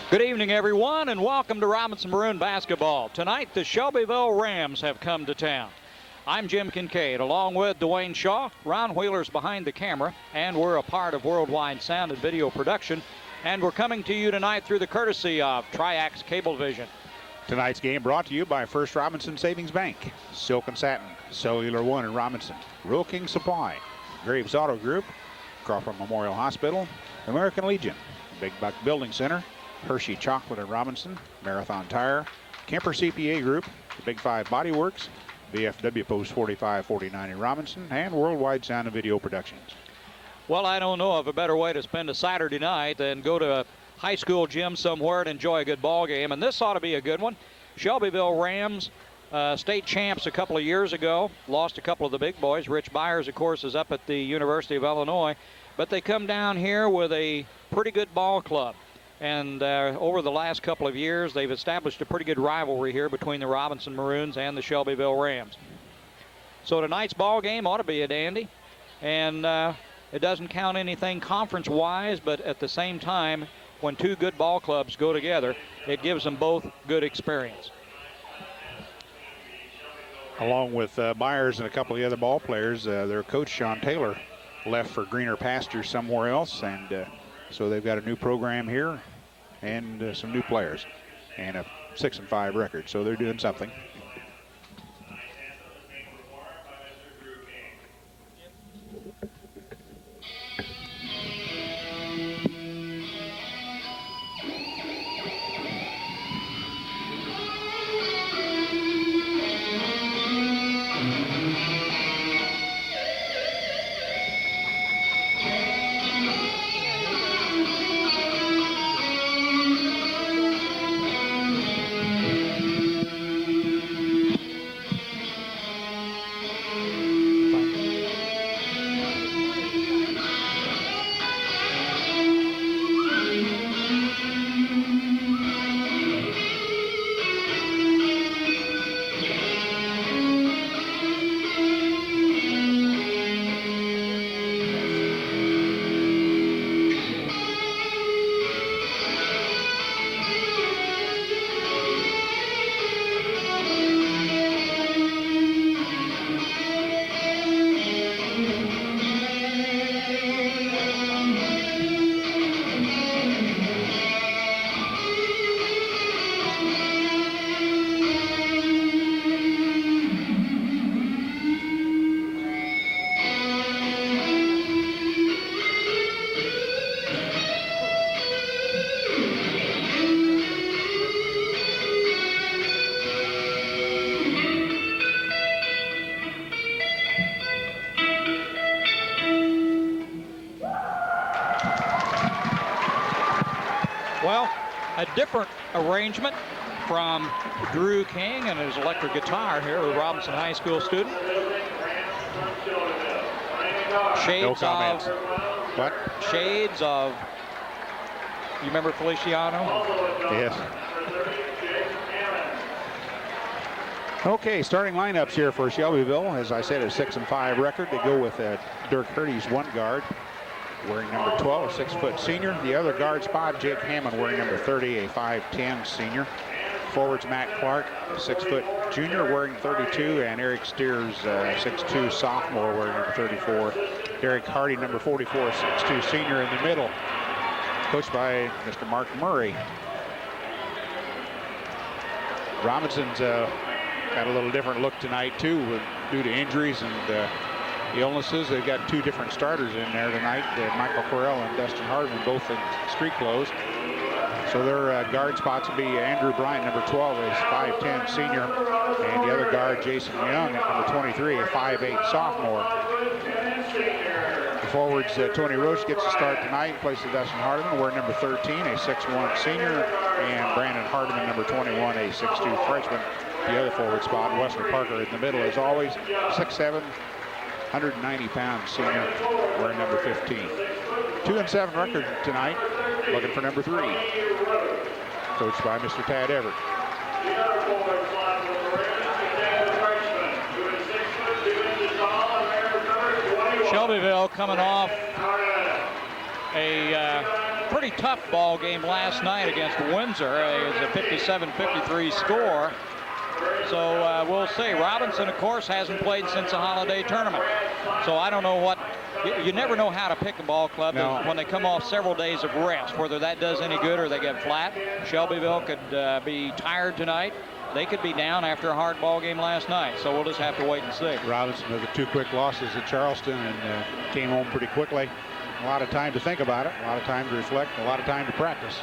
Good evening, everyone, and welcome to Robinson Maroon basketball. Tonight, the Shelbyville Rams have come to town. I'm Jim Kincaid, along with Dwayne Shaw. Ron Wheeler's behind the camera, and we're a part of Worldwide Sound and Video Production. And we're coming to you tonight through the courtesy of Triax Cablevision. Tonight's game brought to you by First Robinson Savings Bank, Silk and Satin, Cellular One in Robinson, Rural King Supply, Graves Auto Group, Crawford Memorial Hospital, American Legion, Big Buck Building Center, Hershey Chocolate in Robinson, Marathon Tire, Kemper CPA Group, the Big Five Body Works, VFW Post 4549 in Robinson, and Worldwide Sound and Video Productions. Well, I don't know of a better way to spend a Saturday night than go to a high school gym somewhere and enjoy a good ball game, and this ought to be a good one. Shelbyville Rams, state champs a couple of years ago, lost a couple of the big boys. Rich Byers, of course, is up at the University of Illinois, but they come down here with a pretty good ball club. And over the last couple of years, they've established a pretty good rivalry here between the Robinson Maroons and the Shelbyville Rams. So tonight's ball game ought to be a dandy. And it doesn't count anything conference-wise, but at the same time, when two good ball clubs go together, it gives them both good experience. Along with Byers and a couple of the other ball players, their coach, Sean Taylor, left for greener pastures somewhere else, and so they've got a new program here and some new players and a 6-5 record, so they're doing something. Well, a different arrangement from Drew King and his electric guitar here, the Robinson High School student. Shades of what? Shades of. You remember Feliciano? Yes. Okay, starting lineups here for Shelbyville. As I said, a 6-5 record. They go with Dirk Hurdy's one guard, wearing number 12, a 6-foot senior. The other guard spot, Jake Hammond, wearing number 30, a 5'10 senior. Forwards, Matt Clark, a 6-foot junior, wearing 32, and Eric Steers, 6'2 sophomore, wearing number 34. Derek Hardy, number 44, 6'2 senior in the middle, coached by Mr. Mark Murray. Robinson's got a little different look tonight, too, due to injuries and illnesses. They've got two different starters in there tonight, Michael Correll and Dustin Hardman, both in street clothes. So their guard spots will be Andrew Bryant, number 12, a 5'10 senior, and the other guard, Jason Young, at number 23, a 5'8 sophomore. The forwards, Tony Roach gets a start tonight in place of Dustin Hardman, wearing number 13, a 6'1 senior, and Brandon Hardman, number 21, a 6'2 freshman. The other forward spot, Wesley Parker in the middle, as always, 6'7", 190-pound senior, wearing number 15. 2-7 record tonight, looking for number 3. Coached by Mr. Tad Everett. Shelbyville coming off a pretty tough ball game last night against Windsor. It was a 57-53 score. So we'll see. Robinson, of course, hasn't played since the holiday tournament. So I don't know what. You never know how to pick a ball club when they come off several days of rest, whether that does any good or they get flat. Shelbyville could be tired tonight. They could be down after a hard ball game last night. So we'll just have to wait and see. Robinson with the 2 quick losses at Charleston and came home pretty quickly. A lot of time to think about it, a lot of time to reflect, a lot of time to practice.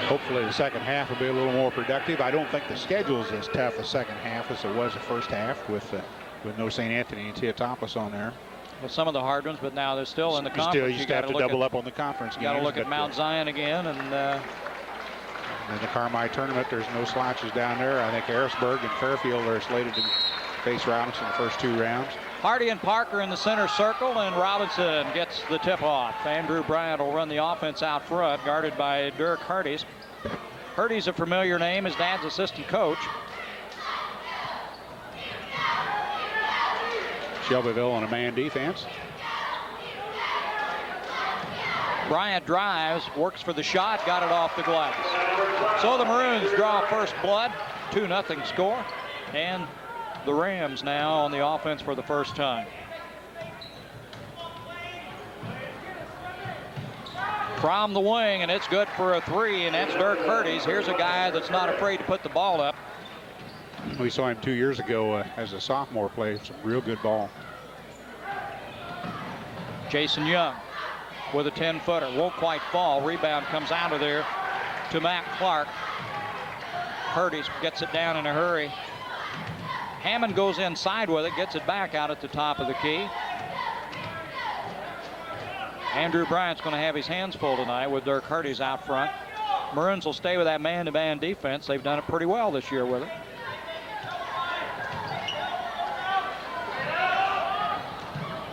Hopefully the second half will be a little more productive. I don't think the schedule is as tough the second half as it was the first half with no St. Anthony and Teotopos on there. Well, some of the hard ones, but now they're still in the conference. Still, you still have to double up on the conference games. You got to look at Mount Zion again. And in the Carmi tournament, there's no slouches down there. I think Harrisburg and Fairfield are slated to face Robinson the first 2 rounds. Hardy and Parker in the center circle, and Robinson gets the tip-off. Andrew Bryant will run the offense out front, guarded by Dirk Hardy's. Hardy's a familiar name, his dad's assistant coach. Shelbyville on a man defense. Bryant drives, works for the shot, got it off the glass. So the Maroons draw first blood, 2-0 score, and the Rams now on the offense for the first time. From the wing, and it's good for a 3, and that's Dirk Hardy's. Here's a guy that's not afraid to put the ball up. We saw him 2 years ago as a sophomore play some real good ball. Jason Young with a 10-footer. Won't quite fall. Rebound comes out of there to Matt Clark. Hardy gets it down in a hurry. Hammond goes inside with it, gets it back out at the top of the key. Andrew Bryant's going to have his hands full tonight with Dirk Hardy's out front. Maroons will stay with that man-to-man defense. They've done it pretty well this year with it.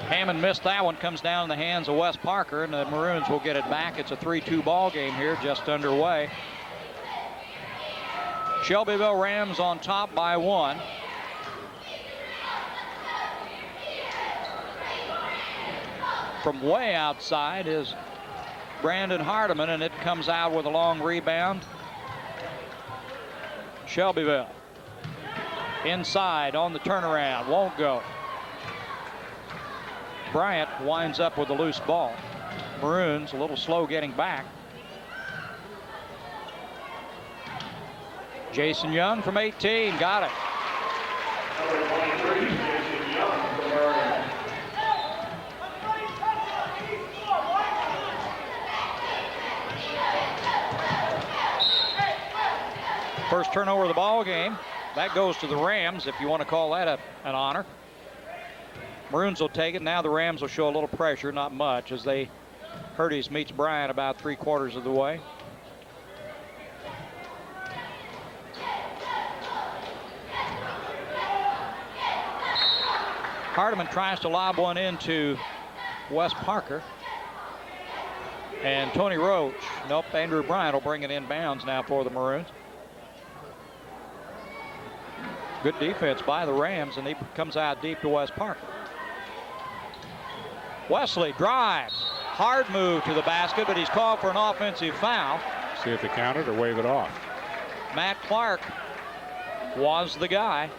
Hammond missed that one, comes down in the hands of Wes Parker, and the Maroons will get it back. It's a 3-2 ball game here, just underway. Shelbyville Rams on top by 1. From way outside is Brandon Hardiman, and it comes out with a long rebound. Shelbyville inside on the turnaround, won't go. Bryant winds up with a loose ball. Maroons a little slow getting back. Jason Young from 18, got it. First turnover of the ball game. That goes to the Rams, if you want to call that an honor. Maroons will take it. Now the Rams will show a little pressure, not much, as Hardy's meets Bryant about 3/4 of the way. Hardiman tries to lob one into Wes Parker. And Tony Roach, nope, Andrew Bryant will bring it inbounds now for the Maroons. Good defense by the Rams, and he comes out deep to Wes Parker. Wesley drives. Hard move to the basket, but he's called for an offensive foul. See if they count it or wave it off. Matt Clark was the guy.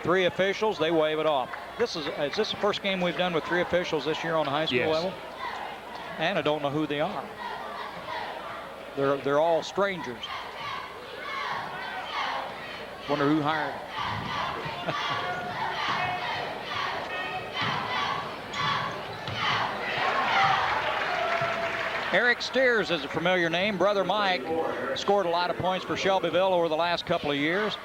3 officials, they wave it off. Is this the first game we've done with 3 officials this year on the high school level? And I don't know who they are. They're all strangers. Wonder who hired. Eric Steers is a familiar name. Brother Mike scored a lot of points for Shelbyville over the last couple of years.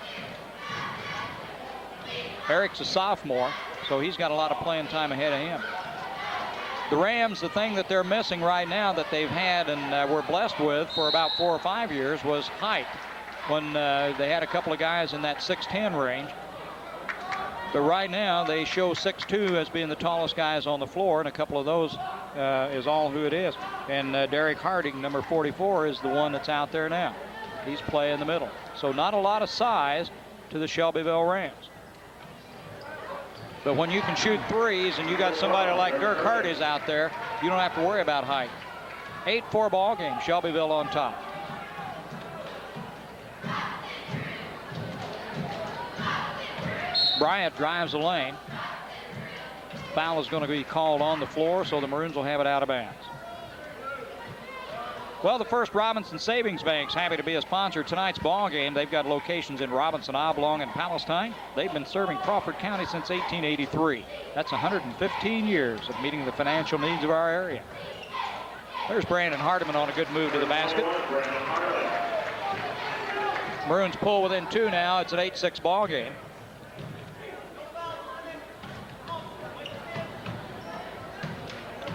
Eric's a sophomore, so he's got a lot of playing time ahead of him. The Rams, the thing that they're missing right now that they've had and were blessed with for about 4 or 5 years was height. When they had a couple of guys in that 6'10" range. But right now they show 6'2" as being the tallest guys on the floor, and a couple of those is all who it is. And Derek Harding, number 44, is the one that's out there now. He's playing in the middle. So not a lot of size to the Shelbyville Rams. But when you can shoot threes and you got somebody like Dirk Hardy's out there, you don't have to worry about height. 8-4 ball game, Shelbyville on top. Bryant drives the lane. Foul is going to be called on the floor, so the Maroons will have it out of bounds. Well, the First Robinson Savings Bank's happy to be a sponsor of tonight's ball game. They've got locations in Robinson, Oblong, and Palestine. They've been serving Crawford County since 1883. That's 115 years of meeting the financial needs of our area. There's Brandon Hardiman on a good move to the basket. Maroons pull within 2 now. It's an 8-6 ball game.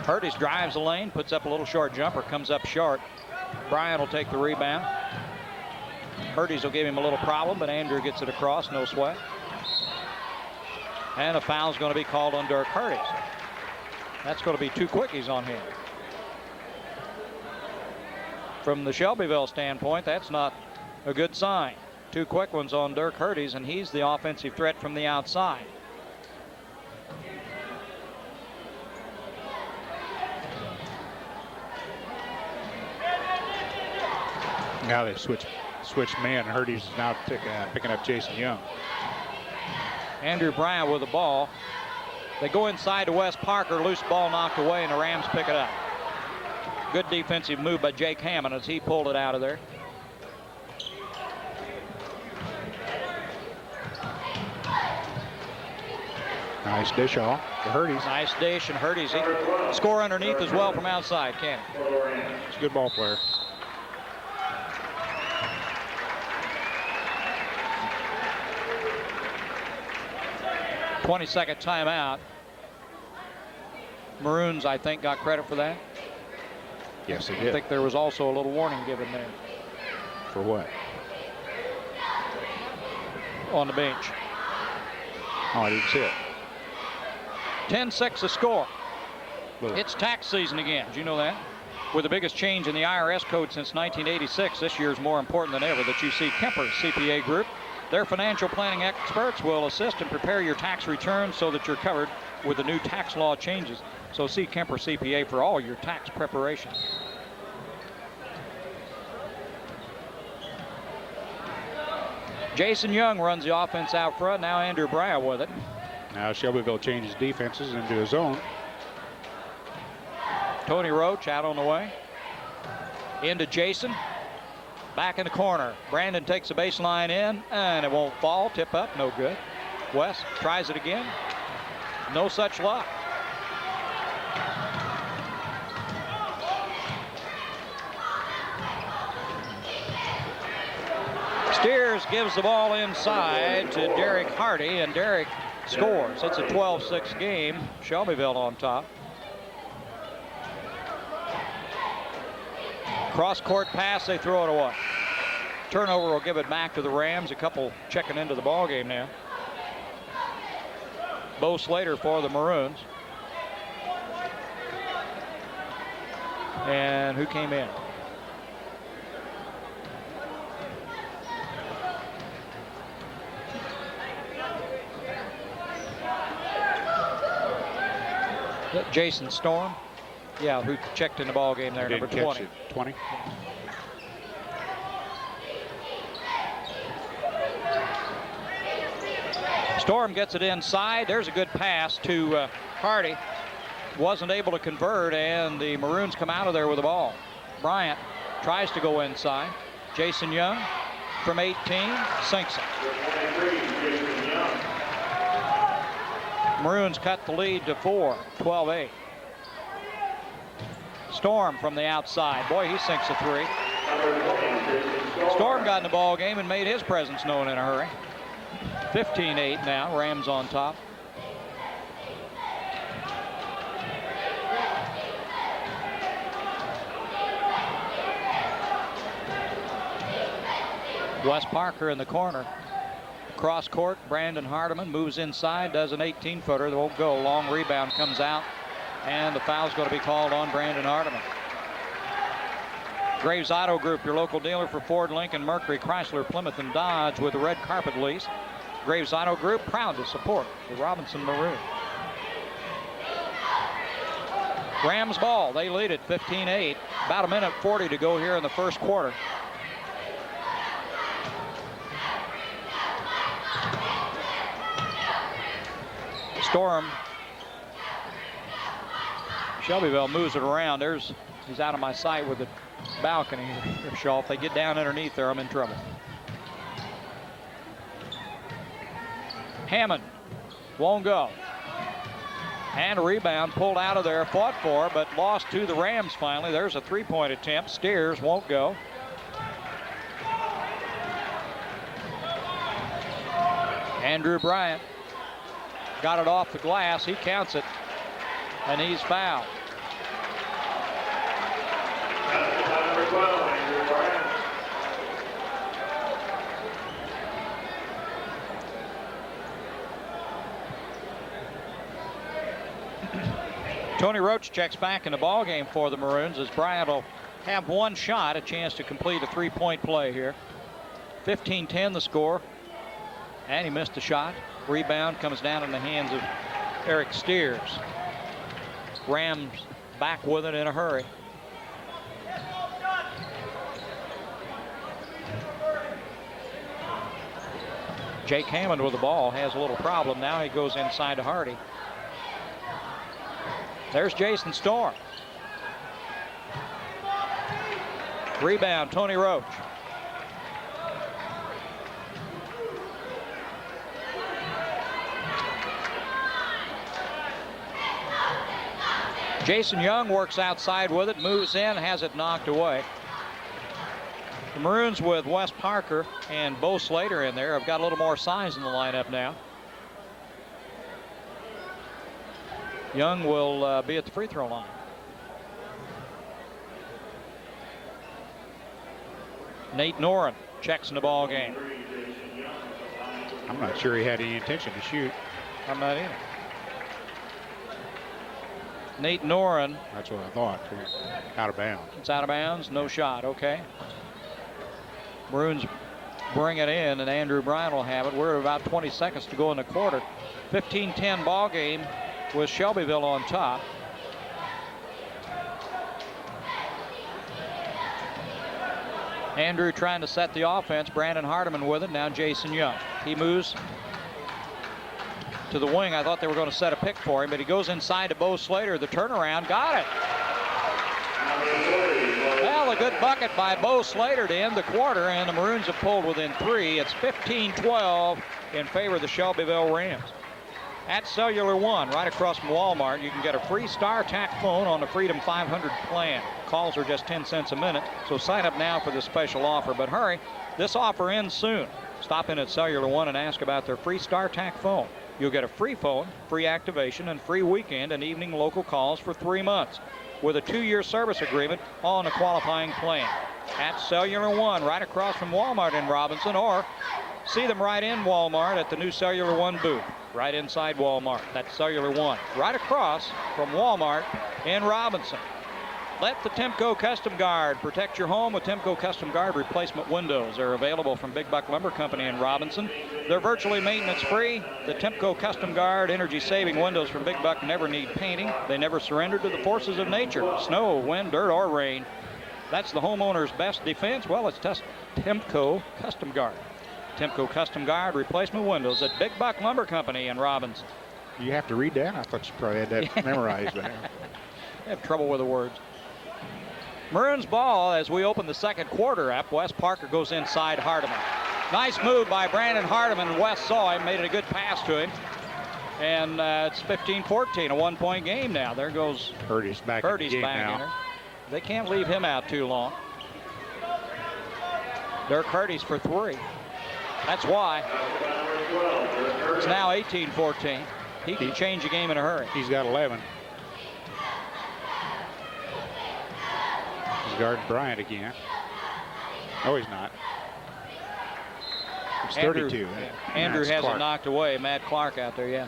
Hurties drives the lane, puts up a little short jumper, comes up short. Bryant will take the rebound. Hurties will give him a little problem, but Andrew gets it across, no sweat. And a foul's going to be called on Dirk Hurties. That's going to be 2 quickies on him. From the Shelbyville standpoint, that's not a good sign. 2 quick ones on Dirk Hurties, and he's the offensive threat from the outside. Now they've switched man. Hurties is now picking up Jason Young. Andrew Bryant with the ball. They go inside to Wes Parker. Loose ball knocked away, and the Rams pick it up. Good defensive move by Jake Hammond as he pulled it out of there. Nice dish off to Hurties. Nice dish, and Hurties, he can score underneath as well from outside, can't he? He's a good ball player. .20-second timeout. Maroons, I think, got credit for that. Yes, they I did. think there was also a little warning given there. For what? On the bench. Oh, I didn't see it. 10-6 the score. Little. It's tax season again. Did you know that? With the biggest change in the IRS code since 1986, this year is more important than ever that you see Kemper CPA Group. Their financial planning experts will assist and prepare your tax returns so that you're covered with the new tax law changes. So see Kemper CPA for all your tax preparation. Jason Young runs the offense out front. Now Andrew Bryant with it. Now Shelbyville changes defenses into his own. Tony Roach out on the way. Into Jason. Back in the corner. Brandon takes the baseline in, and it won't fall. Tip up, no good. Wes tries it again. No such luck. Steers gives the ball inside to Derek Hardy, and Derek scores. It's a 12-6 game. Shelbyville on top. Cross-court pass, they throw it away. Turnover will give it back to the Rams. A couple checking into the ball game now. Bo Slater for the Maroons. And who came in? Jason Storm. Yeah, who checked in the ball game there, number 20. 20. Storm gets it inside. There's a good pass to Hardy. Wasn't able to convert, and the Maroons come out of there with the ball. Bryant tries to go inside. Jason Young from 18 sinks it. Maroons cut the lead to 4, 12-8. Storm from the outside. Boy, he sinks a 3. Storm got in the ball game and made his presence known in a hurry. 15-8 now. Rams on top. Wes Parker in the corner. Cross court, Brandon Hardiman moves inside, does an 18-footer that won't go. Long rebound comes out, and the foul's going to be called on Brandon Hardiman. Graves Auto Group, your local dealer for Ford, Lincoln, Mercury, Chrysler, Plymouth, and Dodge with the red carpet lease. Graves Auto Group, proud to support the Robinson Maroons. Rams ball, they lead it 15-8. About a minute 40 to go here in the first quarter. Storm. Shelbyville moves it around. He's out of my sight with the balcony. If they get down underneath there, I'm in trouble. Hammond won't go. And a rebound pulled out of there, fought for, but lost to the Rams finally. There's a three-point attempt. Steers won't go. Andrew Bryant got it off the glass. He counts it, and he's fouled. Tony Roach checks back in the ball game for the Maroons as Bryant will have one shot, a chance to complete a three-point play here. 15-10 the score, and he missed the shot. Rebound comes down in the hands of Eric Steers. Rams back with it in a hurry. Jake Hammond with the ball has a little problem now. He goes inside to Hardy. There's Jason Storm. Rebound, Tony Roach. Jason Young works outside with it, moves in, has it knocked away. The Maroons with Wes Parker and Bo Slater in there have got a little more size in the lineup now. Young will be at the free throw line. Nate Noren checks in the ball game. I'm not sure he had any intention to shoot. I'm not either. Nate Noren. That's what I thought. Out of bounds. It's out of bounds. No shot. Okay. Maroons bring it in, and Andrew Bryant will have it. We're at about 20 seconds to go in the quarter. 15-10 ball game with Shelbyville on top. Andrew trying to set the offense. Brandon Hardiman with it. Now Jason Young. He moves to the wing. I thought they were going to set a pick for him, but he goes inside to Bo Slater. The turnaround. Got it. Well, a good bucket by Bo Slater to end the quarter, and the Maroons have pulled within 3. It's 15-12 in favor of the Shelbyville Rams. At Cellular One, right across from Walmart, you can get a free StarTAC phone on the Freedom 500 plan. Calls are just 10 cents a minute, so sign up now for this special offer. But hurry, this offer ends soon. Stop in at Cellular One and ask about their free StarTAC phone. You'll get a free phone, free activation, and free weekend and evening local calls for 3 months with a 2-year service agreement on a qualifying plan. At Cellular One, right across from Walmart in Robinson, or see them right in Walmart at the new Cellular One booth, right inside Walmart. That's Cellular One, right across from Walmart in Robinson. Let the Temco Custom Guard protect your home with Temco Custom Guard replacement windows. They're available from Big Buck Lumber Company in Robinson. They're virtually maintenance-free. The Temco Custom Guard energy-saving windows from Big Buck never need painting. They never surrender to the forces of nature, snow, wind, dirt, or rain. That's the homeowner's best defense. Well, it's Temco Custom Guard. Temco Custom Guard replacement windows at Big Buck Lumber Company in Robinson. You have to read that? I thought you probably had that memorized there. I have trouble with the words. Maroons ball as we open the second quarter up. Wes Parker goes inside Hardiman. Nice move by Brandon Hardiman, and Wes saw him, made it a good pass to him. And it's 15-14, a one-point game now. There goes Purdy's back in now. there. They can't leave him out too long. Dirk Purdy's for 3. That's why. It's now 18-14. He can change the game in a hurry. He's got 11. He's guarding Bryant again. No, he's not. It's 32. Andrew has it knocked away. Matt Clark out there, yeah.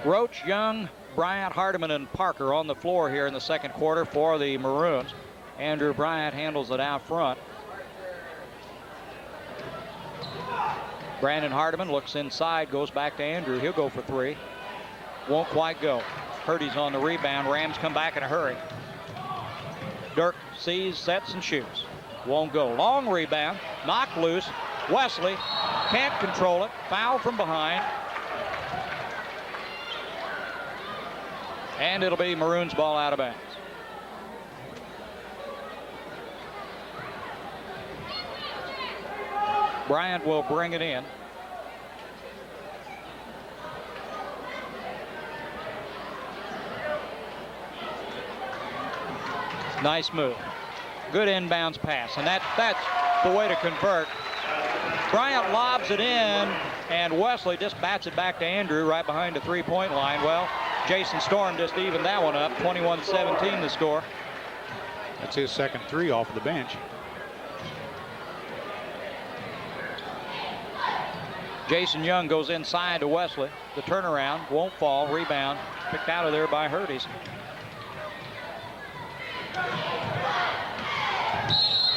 Roach, Young, Bryant, Hardiman, and Parker on the floor here in the second quarter for the Maroons. Andrew Bryant handles it out front. Brandon Hardiman looks inside, goes back to Andrew. He'll go for 3. Won't quite go. Purdy's on the rebound. Rams come back in a hurry. Dirk sees, sets, and shoots. Won't go. Long rebound. Knocked loose. Wesley can't control it. Foul from behind. And it'll be Maroons' ball out of bounds. Bryant will bring it in. Nice move. Good inbounds pass. And that's the way to convert. Bryant lobs it in, and Wesley just bats it back to Andrew right behind the three-point line. Well, Jason Storm just evened that one up. 21-17 the score. That's his second 3 off of the bench. Jason Young goes inside to Wesley. The turnaround won't fall. Rebound picked out of there by Hurties.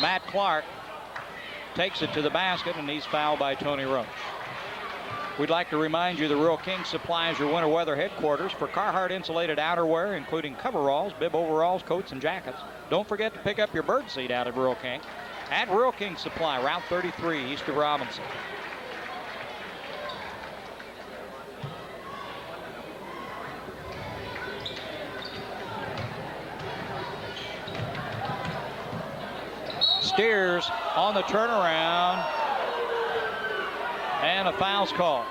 Matt Clark takes it to the basket, and he's fouled by Tony Roach. We'd like to remind you the Rural King supplies your winter weather headquarters for Carhartt insulated outerwear, including coveralls, bib overalls, coats, and jackets. Don't forget to pick up your bird seat out at Rural King. At Rural King Supply, Route 33, east of Robinson. Steers on the turnaround, and a foul's called.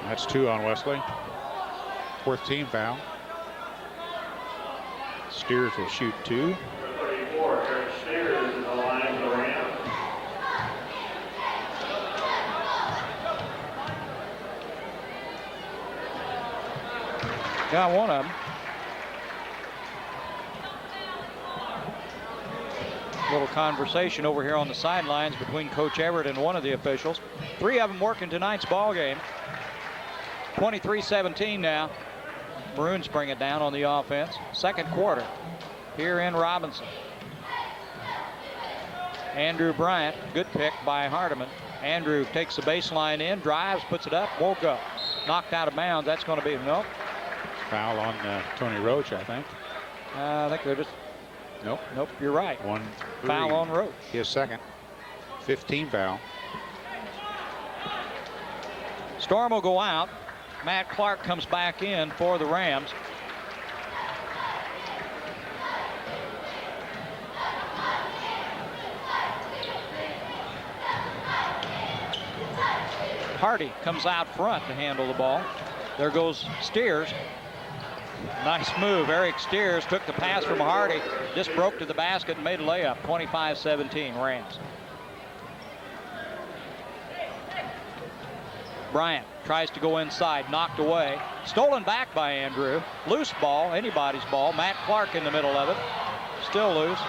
That's 2 on Wesley. 4th team foul. Steers will shoot 2. 34, Eric Steers is the line of the Rams. Got one of them. Little conversation over here on the sidelines between Coach Everett and one of the officials. 3 of them working tonight's ball game. 23-17 now. Maroons bring it down on the offense. Second quarter here in Robinson. Andrew Bryant, good pick by Hardiman. Andrew takes the baseline in, drives, puts it up, won't go. Knocked out of bounds. That's going to be nope. Foul on Tony Roach, I think. I think they're just. Nope, you're right. 1 foul on Roach. His second. 15 foul. Storm will go out. Matt Clark comes back in for the Rams. Hardy comes out front to handle the ball. There goes Steers. Nice move. Eric Steers took the pass from Hardy, just broke to the basket and made a layup. 25-17 Rams. Bryant tries to go inside, knocked away. Stolen back by Andrew. Loose ball, anybody's ball. Matt Clark in the middle of it. Still loose.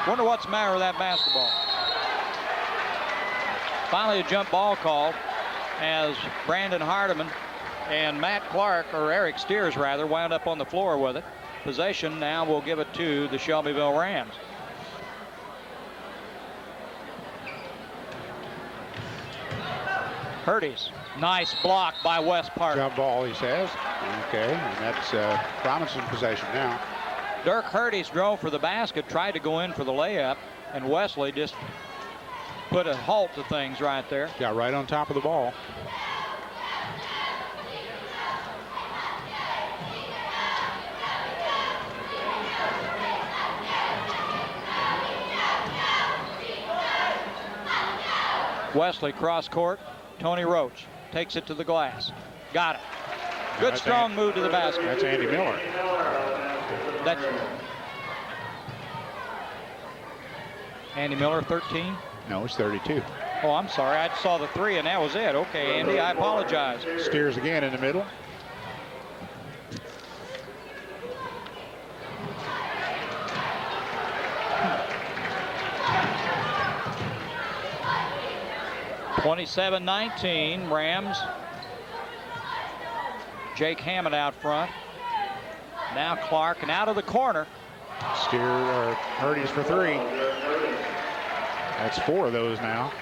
Wonder what's the matter with that basketball. Finally a jump ball called as Brandon Hardiman and Matt Clark, or Eric Steers rather, wound up on the floor with it. Possession now will give it to the Shelbyville Rams. Hurties. Nice block by Wes Park. Jump ball, he says. Okay, and that's Robinson possession now. Dirk Hurties drove for the basket, tried to go in for the layup, and Wesley just put a halt to things right there. Got right on top of the ball. Wesley cross court. Tony Roach takes it to the glass. Got it. Good strong move to the basket. That's Andy Miller. That's Andy Miller, 13. No, it's 32. Oh, I'm sorry. I saw the 3 and that was it. Okay, Andy, I apologize. Steers again in the middle. (27-19) Rams. Jake Hammond out front. Now Clark, and out of the corner. Hurties for 3. That's 4 of those now.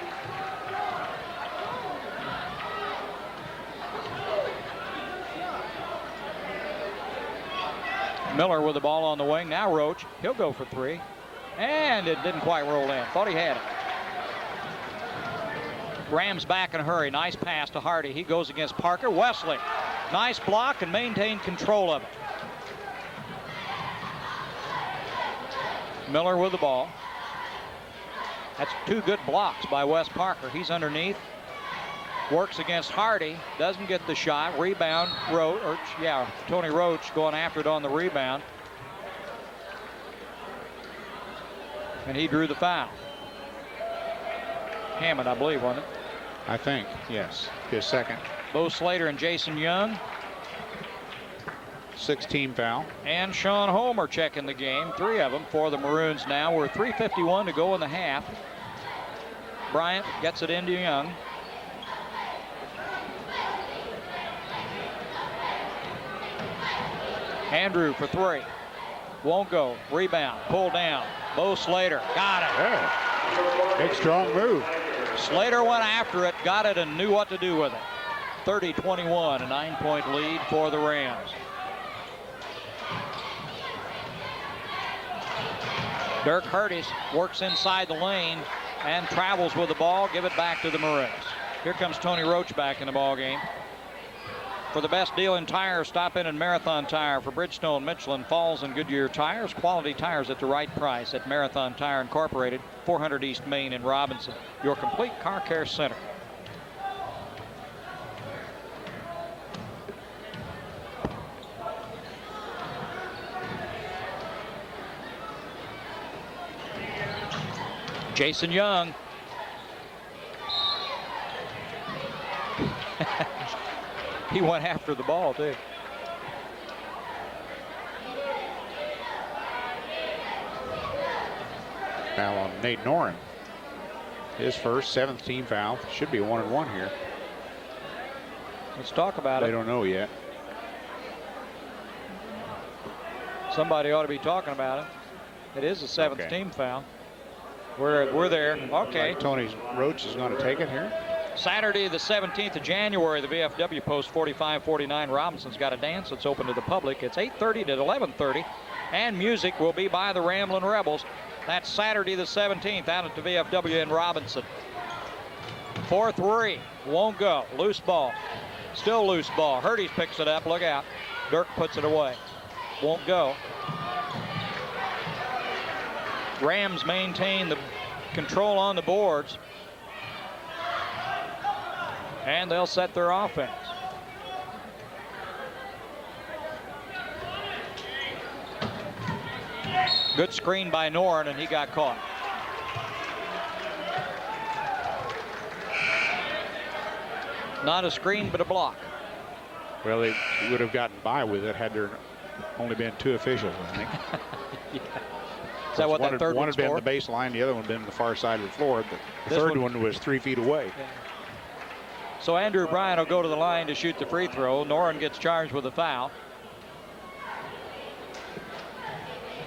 Miller with the ball on the wing. Now Roach. He'll go for 3. And it didn't quite roll in. Thought he had it. Rams back in a hurry. Nice pass to Hardy. He goes against Parker. Wesley. Nice block and maintained control of it. Miller with the ball. That's 2 good blocks by Wes Parker. He's underneath. Works against Hardy. Doesn't get the shot. Rebound. Tony Roach going after it on the rebound. And he drew the foul. Hammond, I believe, wasn't it? I think, yes. His second. Bo Slater and Jason Young. 6-team foul. And Sean Homer checking the game. 3 of them for the Maroons now. We're 3:51 to go in the half. Bryant gets it into Young. Andrew for 3. Won't go. Rebound. Pull down. Bo Slater. Got it. Yeah. Big, strong move. Slater went after it, got it, and knew what to do with it. 30-21, a 9-point lead for the Rams. Dirk Hurtis works inside the lane and travels with the ball. Give it back to the Maroons. Here comes Tony Roach back in the ball game. For the best deal in tires, stop in at Marathon Tire. For Bridgestone, Michelin, Falls, and Goodyear tires, quality tires at the right price at Marathon Tire Incorporated, 400 East Main in Robinson, your complete car care center. Jason Young. He went after the ball, too. Foul on Nate Noren. His first, 7th-team foul. Should be 1-1 here. Let's talk about it. They don't know yet. Somebody ought to be talking about it. It is a 7th team foul. We're there. Okay. Like Tony Roach is going to take it here. Saturday, the 17th of January, the VFW Post 4549. Robinson's Got a Dance. It's open to the public. It's 8:30 to 11:30, and music will be by the Ramblin' Rebels. That's Saturday, the 17th, out at the VFW in Robinson. 4-3, won't go. Loose ball. Still loose ball. Hurties picks it up. Look out. Dirk puts it away. Won't go. Rams maintain the control on the boards. And they'll set their offense. Good screen by Noren, and he got caught. Not a screen, but a block. Well, they would have gotten by with it had there only been 2 officials, I think. Yeah. Is that what that third one one's had been for? the baseline, the other one had been the far side of the floor. But the This third one was 3 feet away. Yeah. So Andrew Bryant will go to the line to shoot the free throw. Noren gets charged with a foul.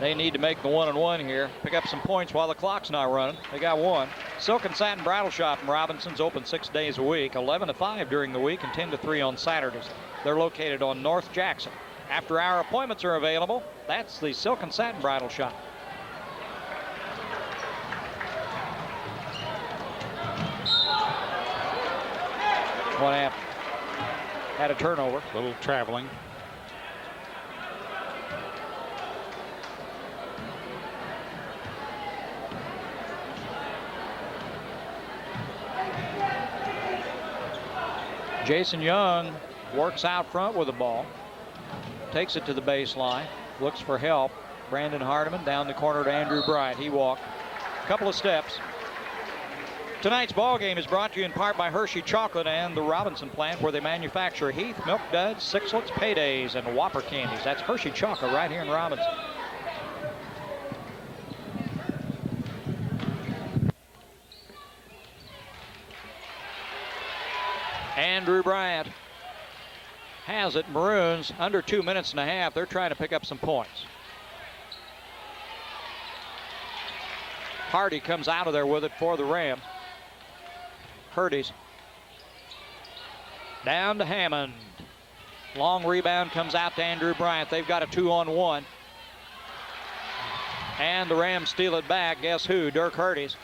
They need to make the 1-1 here. Pick up some points while the clock's not running. They got 1. Silk and Satin Bridal Shop in Robinson's open 6 days a week, 11 to 5 during the week and 10 to 3 on Saturdays. They're located on North Jackson. After-hour appointments are available. That's the Silk and Satin Bridal Shop. What happened? Had a turnover. A little traveling. Jason Young works out front with the ball. Takes it to the baseline. Looks for help. Brandon Hardiman down the corner to Andrew Bryant. He walked a couple of steps. Tonight's ball game is brought to you in part by Hershey Chocolate and the Robinson plant, where they manufacture Heath, Milk Duds, Sixlets, Paydays, and Whopper candies. That's Hershey Chocolate right here in Robinson. Andrew Bryant has it. Maroons under 2 minutes and a half. They're trying to pick up some points. Hardy comes out of there with it for the Rams. Hurdy's down to Hammond. Long rebound comes out to Andrew Bryant. They've got a 2-on-1. And the Rams steal it back. Guess who? Dirk Hurdy's.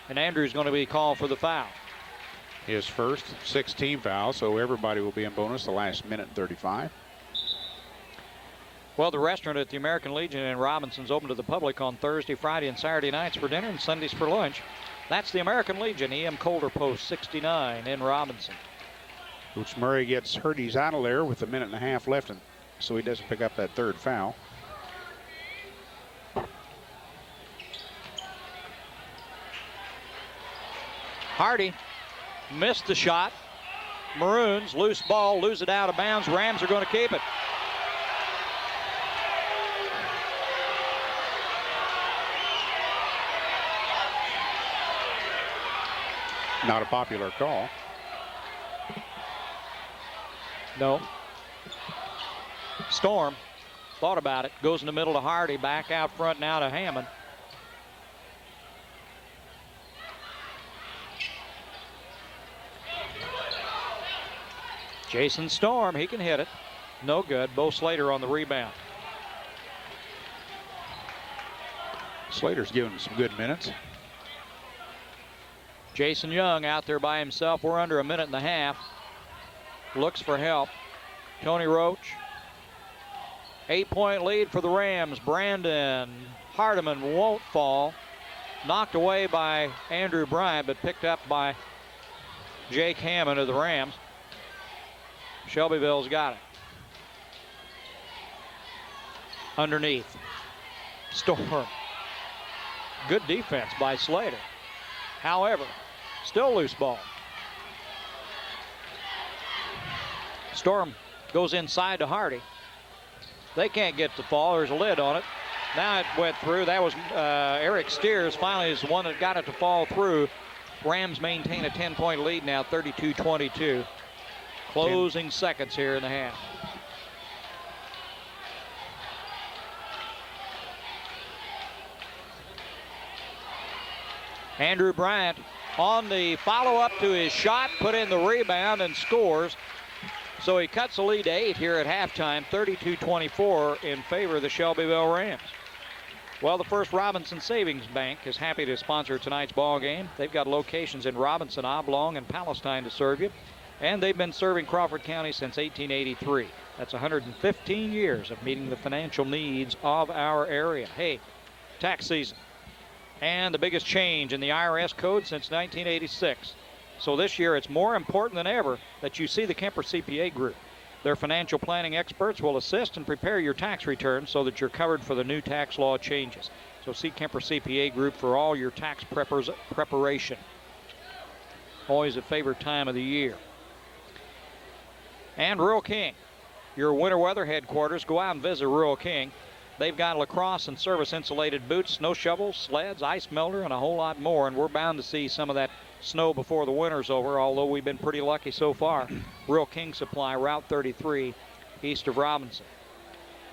And Andrew's going to be called for the foul. His first 6-team foul, so everybody will be in bonus the last minute and 35. Well, the restaurant at the American Legion in Robinson's open to the public on Thursday, Friday, and Saturday nights for dinner and Sundays for lunch. That's the American Legion, E.M. Colder Post 69 in Robinson. Coach Murray gets Hurdy's out of there with a minute and a half left, and so he doesn't pick up that third foul. Hardy missed the shot. Maroons, loose ball, lose it out of bounds. Rams are going to keep it. Not a popular call. No. Storm thought about it. Goes in the middle to Hardy. Back out front now to Hammond. Jason Storm, he can hit it. No good. Bo Slater on the rebound. Slater's given some good minutes. Jason Young out there by himself. We're under a minute and a half. Looks for help. Tony Roach. 8-point lead for the Rams. Brandon Hardiman won't fall. Knocked away by Andrew Bryant, but picked up by Jake Hammond of the Rams. Shelbyville's got it. Underneath. Storm. Good defense by Slater. However, still loose ball. Storm goes inside to Hardy. They can't get the fall. There's a lid on it. Now it went through. That was Eric Steers finally is the one that got it to fall through. Rams maintain a 10-point lead now, 32-22. Closing seconds here in the half. Andrew Bryant on the follow-up to his shot, put in the rebound and scores. So he cuts the lead to 8 here at halftime, 32-24 in favor of the Shelbyville Rams. Well, the First Robinson Savings Bank is happy to sponsor tonight's ball game. They've got locations in Robinson, Oblong, and Palestine to serve you. And they've been serving Crawford County since 1883. That's 115 years of meeting the financial needs of our area. Hey, tax season. And the biggest change in the IRS code since 1986. So this year it's more important than ever that you see the Kemper CPA Group. Their financial planning experts will assist and prepare your tax returns so that you're covered for the new tax law changes. So see Kemper CPA Group for all your tax preparation. Always a favorite time of the year. And Rural King, your winter weather headquarters. Go out and visit Rural King. They've got lacrosse and service insulated boots, snow shovels, sleds, ice melter, and a whole lot more. And we're bound to see some of that snow before the winter's over, although we've been pretty lucky so far. Rural King Supply, Route 33, east of Robinson.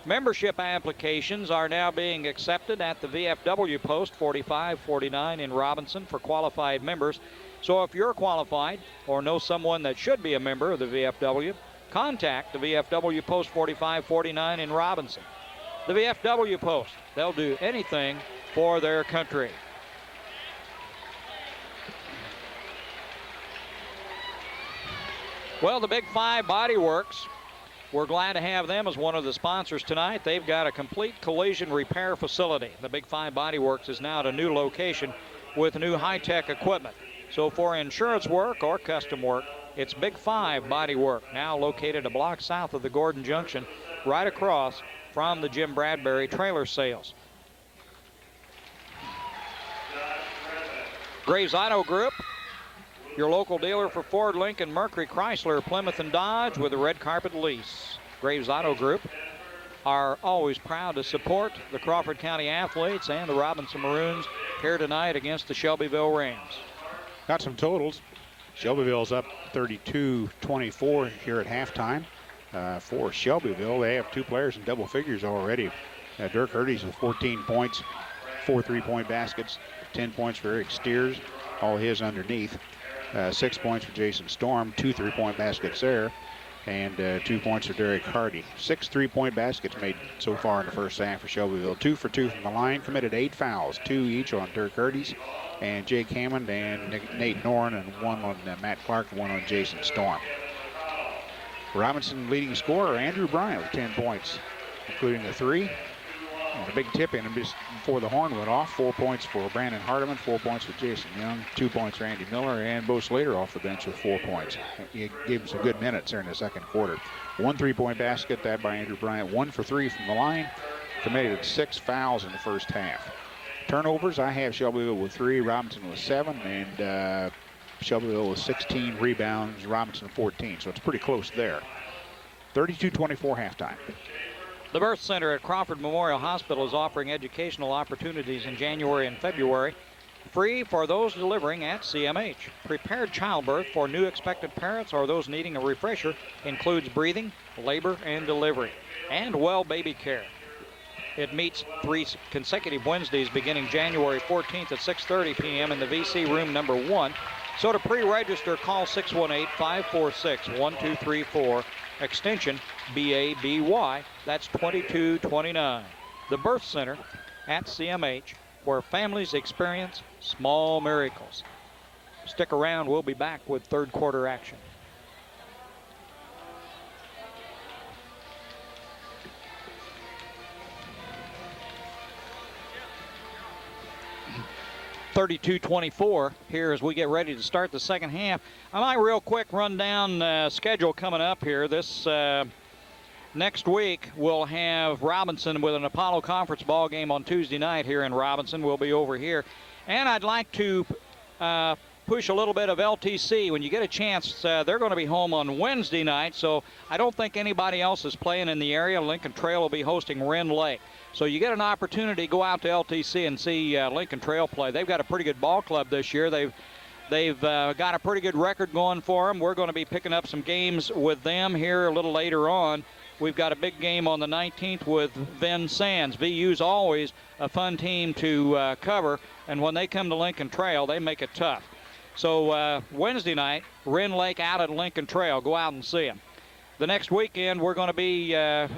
Membership applications are now being accepted at the VFW post 4549 in Robinson for qualified members. So if you're qualified or know someone that should be a member of the VFW, contact the VFW post 4549 in Robinson. The VFW post, they'll do anything for their country. Well, the Big Five Body Works, we're glad to have them as one of the sponsors tonight. They've got a complete collision repair facility. The Big Five Body Works is now at a new location with new high-tech equipment. So for insurance work or custom work, it's Big Five Body Work, now located a block south of the Gordon Junction, right across from the Jim Bradbury trailer sales. Graves Auto Group, your local dealer for Ford, Lincoln, Mercury, Chrysler, Plymouth, and Dodge with a red carpet lease. Graves Auto Group are always proud to support the Crawford County athletes and the Robinson Maroons here tonight against the Shelbyville Rams. Got some totals. Shelbyville's up 32-24 here at halftime. For Shelbyville, they have two players in double figures already. Dirk Hurdy's with 14 points, 4 3-point baskets, 10 points for Eric Steers, all his underneath. 6 points for Jason Storm, 2 3-point baskets there, and 2 points for Derek Hardy. 6 3-point baskets made so far in the first half for Shelbyville. 2 for 2 from the line, committed 8 fouls, 2 each on Dirk Hurdy's, and Jake Hammond and Nate Noren, and 1 on Matt Clark, 1 on Jason Storm. Robinson leading scorer, Andrew Bryant with 10 points, including a 3. And a big tip in him just before the horn went off. 4 points for Brandon Hardiman, 4 points for Jason Young, 2 points for Andy Miller, and Bo Slater off the bench with 4 points. He gave him some good minutes there in the second quarter. 1 3-point basket, that by Andrew Bryant. 1 for 3 from the line. Committed 6 fouls in the first half. Turnovers, I have Shelbyville with 3, Robinson with 7, and Shelbyville with 16 rebounds, Robinson 14. So it's pretty close there. 32-24 halftime. The Birth Center at Crawford Memorial Hospital is offering educational opportunities in January and February, free for those delivering at CMH. Prepared childbirth for new expectant parents or those needing a refresher includes breathing, labor, and delivery, and well baby care. It meets 3 consecutive Wednesdays beginning January 14th at 6:30 p.m. in the VC room number 1. So to pre-register, call 618-546-1234, extension BABY. That's 2229. The Birth Center at CMH, where families experience small miracles. Stick around. We'll be back with third quarter action. (32-24) here as we get ready to start the second half. I might real quick run down schedule coming up here. This next week we'll have Robinson with an Apollo Conference ball game on Tuesday night here in Robinson. We'll be over here. And I'd like to push a little bit of LTC. When you get a chance, they're going to be home on Wednesday night, so I don't think anybody else is playing in the area. Lincoln Trail will be hosting Wren Lake. So you get an opportunity, go out to LTC and see Lincoln Trail play. They've got a pretty good ball club this year. They've got a pretty good record going for them. We're going to be picking up some games with them here a little later on. We've got a big game on the 19th with Vincennes. VU's always a fun team to cover, and when they come to Lincoln Trail, they make it tough. So Wednesday night, Wren Lake out at Lincoln Trail. Go out and see them. The next weekend, we're going to be at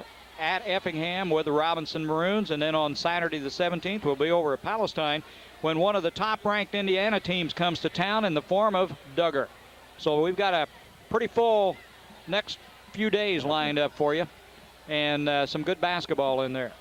Effingham with the Robinson Maroons, and then on Saturday the 17th, we'll be over at Palestine when one of the top-ranked Indiana teams comes to town in the form of Duggar. So we've got a pretty full next few days lined up for you, and some good basketball in there.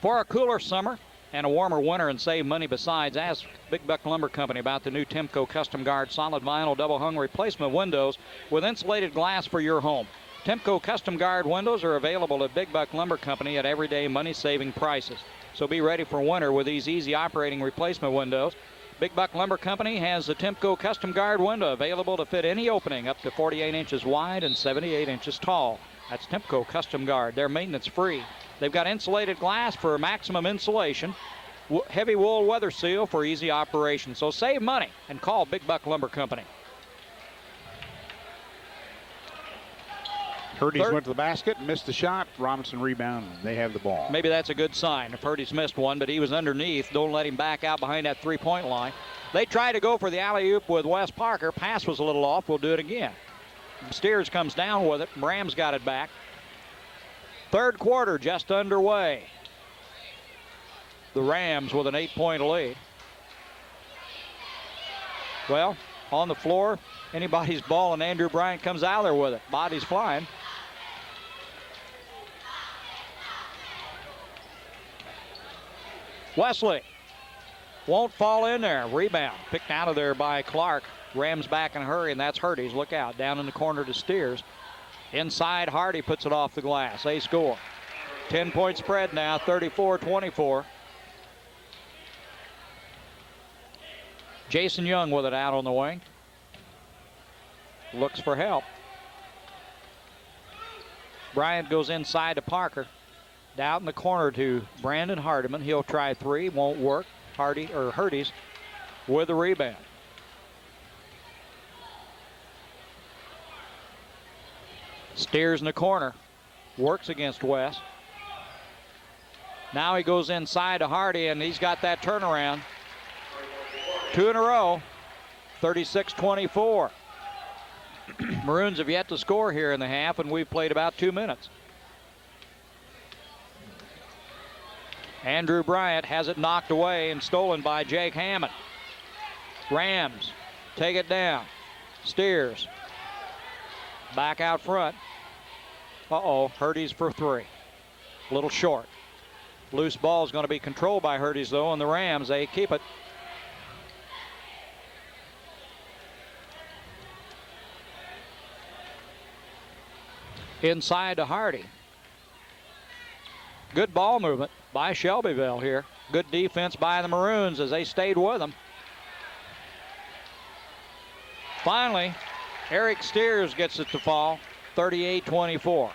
For a cooler summer and a warmer winter and save money besides, ask Big Buck Lumber Company about the new Temco Custom Guard solid vinyl double-hung replacement windows with insulated glass for your home. Temco Custom Guard windows are available at Big Buck Lumber Company at everyday money-saving prices. So be ready for winter with these easy operating replacement windows. Big Buck Lumber Company has the Temco Custom Guard window available to fit any opening up to 48 inches wide and 78 inches tall. That's Temco Custom Guard. They're maintenance free. They've got insulated glass for maximum insulation, heavy wool weather seal for easy operation. So save money and call Big Buck Lumber Company. Hurdy's went to the basket, missed the shot. Robinson rebound, and they have the ball. Maybe that's a good sign if Hurdy's missed one, but he was underneath. Don't let him back out behind that three-point line. They tried to go for the alley-oop with Wes Parker. Pass was a little off. We'll do it again. Steers comes down with it. Rams got it back. Third quarter just underway. The Rams with an 8-point lead. Well, on the floor, anybody's ball, and Andrew Bryant comes out there with it. Body's flying. Wesley won't fall in there. Rebound picked out of there by Clark. Rams back in a hurry, and that's Hurdy's. Look out. Down in the corner to Steers. Inside, Hardy puts it off the glass. They score. 10-point spread now, 34-24. Jason Young with it out on the wing. Looks for help. Bryant goes inside to Parker. Down in the corner to Brandon Hardiman. He'll try three. Won't work. Hurdy's with the rebound. Steers in the corner. Works against West. Now he goes inside to Hardy, and he's got that turnaround. 2 in a row, 36-24. Maroons have yet to score here in the half, and we've played about 2 minutes. Andrew Bryant has it knocked away and stolen by Jake Hammond. Rams take it down. Steers. Back out front. Hurdy's for 3. A little short. Loose ball is going to be controlled by Hurdy's, though, and the Rams, they keep it. Inside to Hardy. Good ball movement by Shelbyville here. Good defense by the Maroons as they stayed with them. Finally, Eric Steers gets it to fall, 38-24.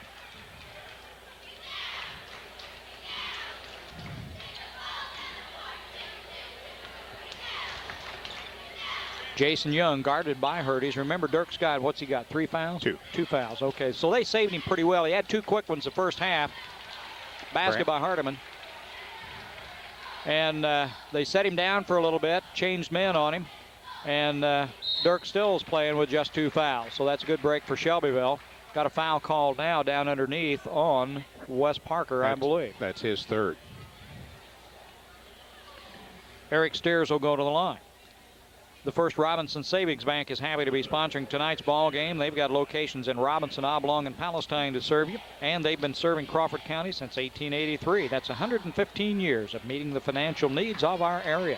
Jason Young guarded by Hurdy's. Remember, Dirk's got, what's he got, 3 fouls? 2. 2 fouls, okay. So they saved him pretty well. He had 2 quick ones the first half. Basket by Hardiman. And they set him down for a little bit, changed men on him. And Dirk still is playing with just 2 fouls. So that's a good break for Shelbyville. Got a foul called now down underneath on Wes Parker, I believe. That's his 3rd. Eric Steers will go to the line. The First Robinson Savings Bank is happy to be sponsoring tonight's ball game. They've got locations in Robinson, Oblong, and Palestine to serve you, and they've been serving Crawford County since 1883. That's 115 years of meeting the financial needs of our area.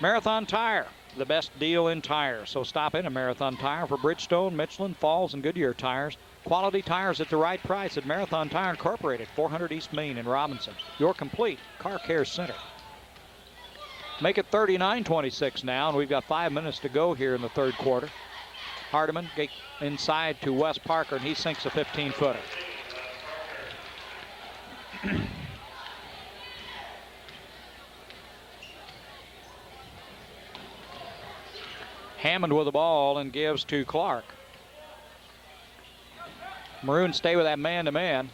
Marathon Tire, the best deal in tires. So stop in a Marathon Tire for Bridgestone, Michelin, Falls, and Goodyear tires. Quality tires at the right price at Marathon Tire Incorporated, 400 East Main in Robinson. Your complete car care center. Make it 39-26 now, and we've got 5 minutes to go here in the 3rd quarter. Hardiman get inside to Wes Parker, and he sinks a 15-footer. Hammond with the ball and gives to Clark. Maroons stay with that man-to-man.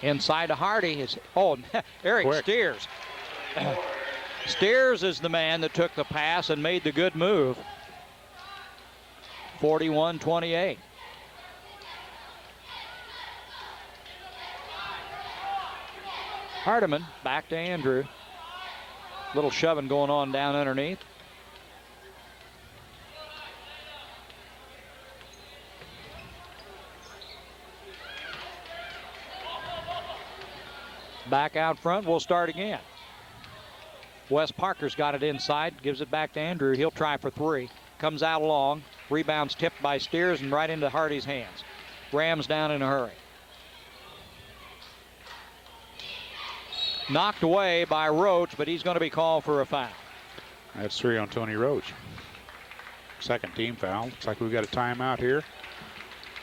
Inside to Hardy is, Eric Quick. Steers. Steers is the man that took the pass and made the good move. 41-28. Hardiman back to Andrew. Little shoving going on down underneath. Back out front, we'll start again. Wes Parker's got it inside, gives it back to Andrew. He'll try for 3. Comes out long, rebounds tipped by Steers and right into Hardy's hands. Rams down in a hurry. Knocked away by Roach, but he's going to be called for a foul. That's 3 on Tony Roach. 2nd team foul. Looks like we've got a timeout here.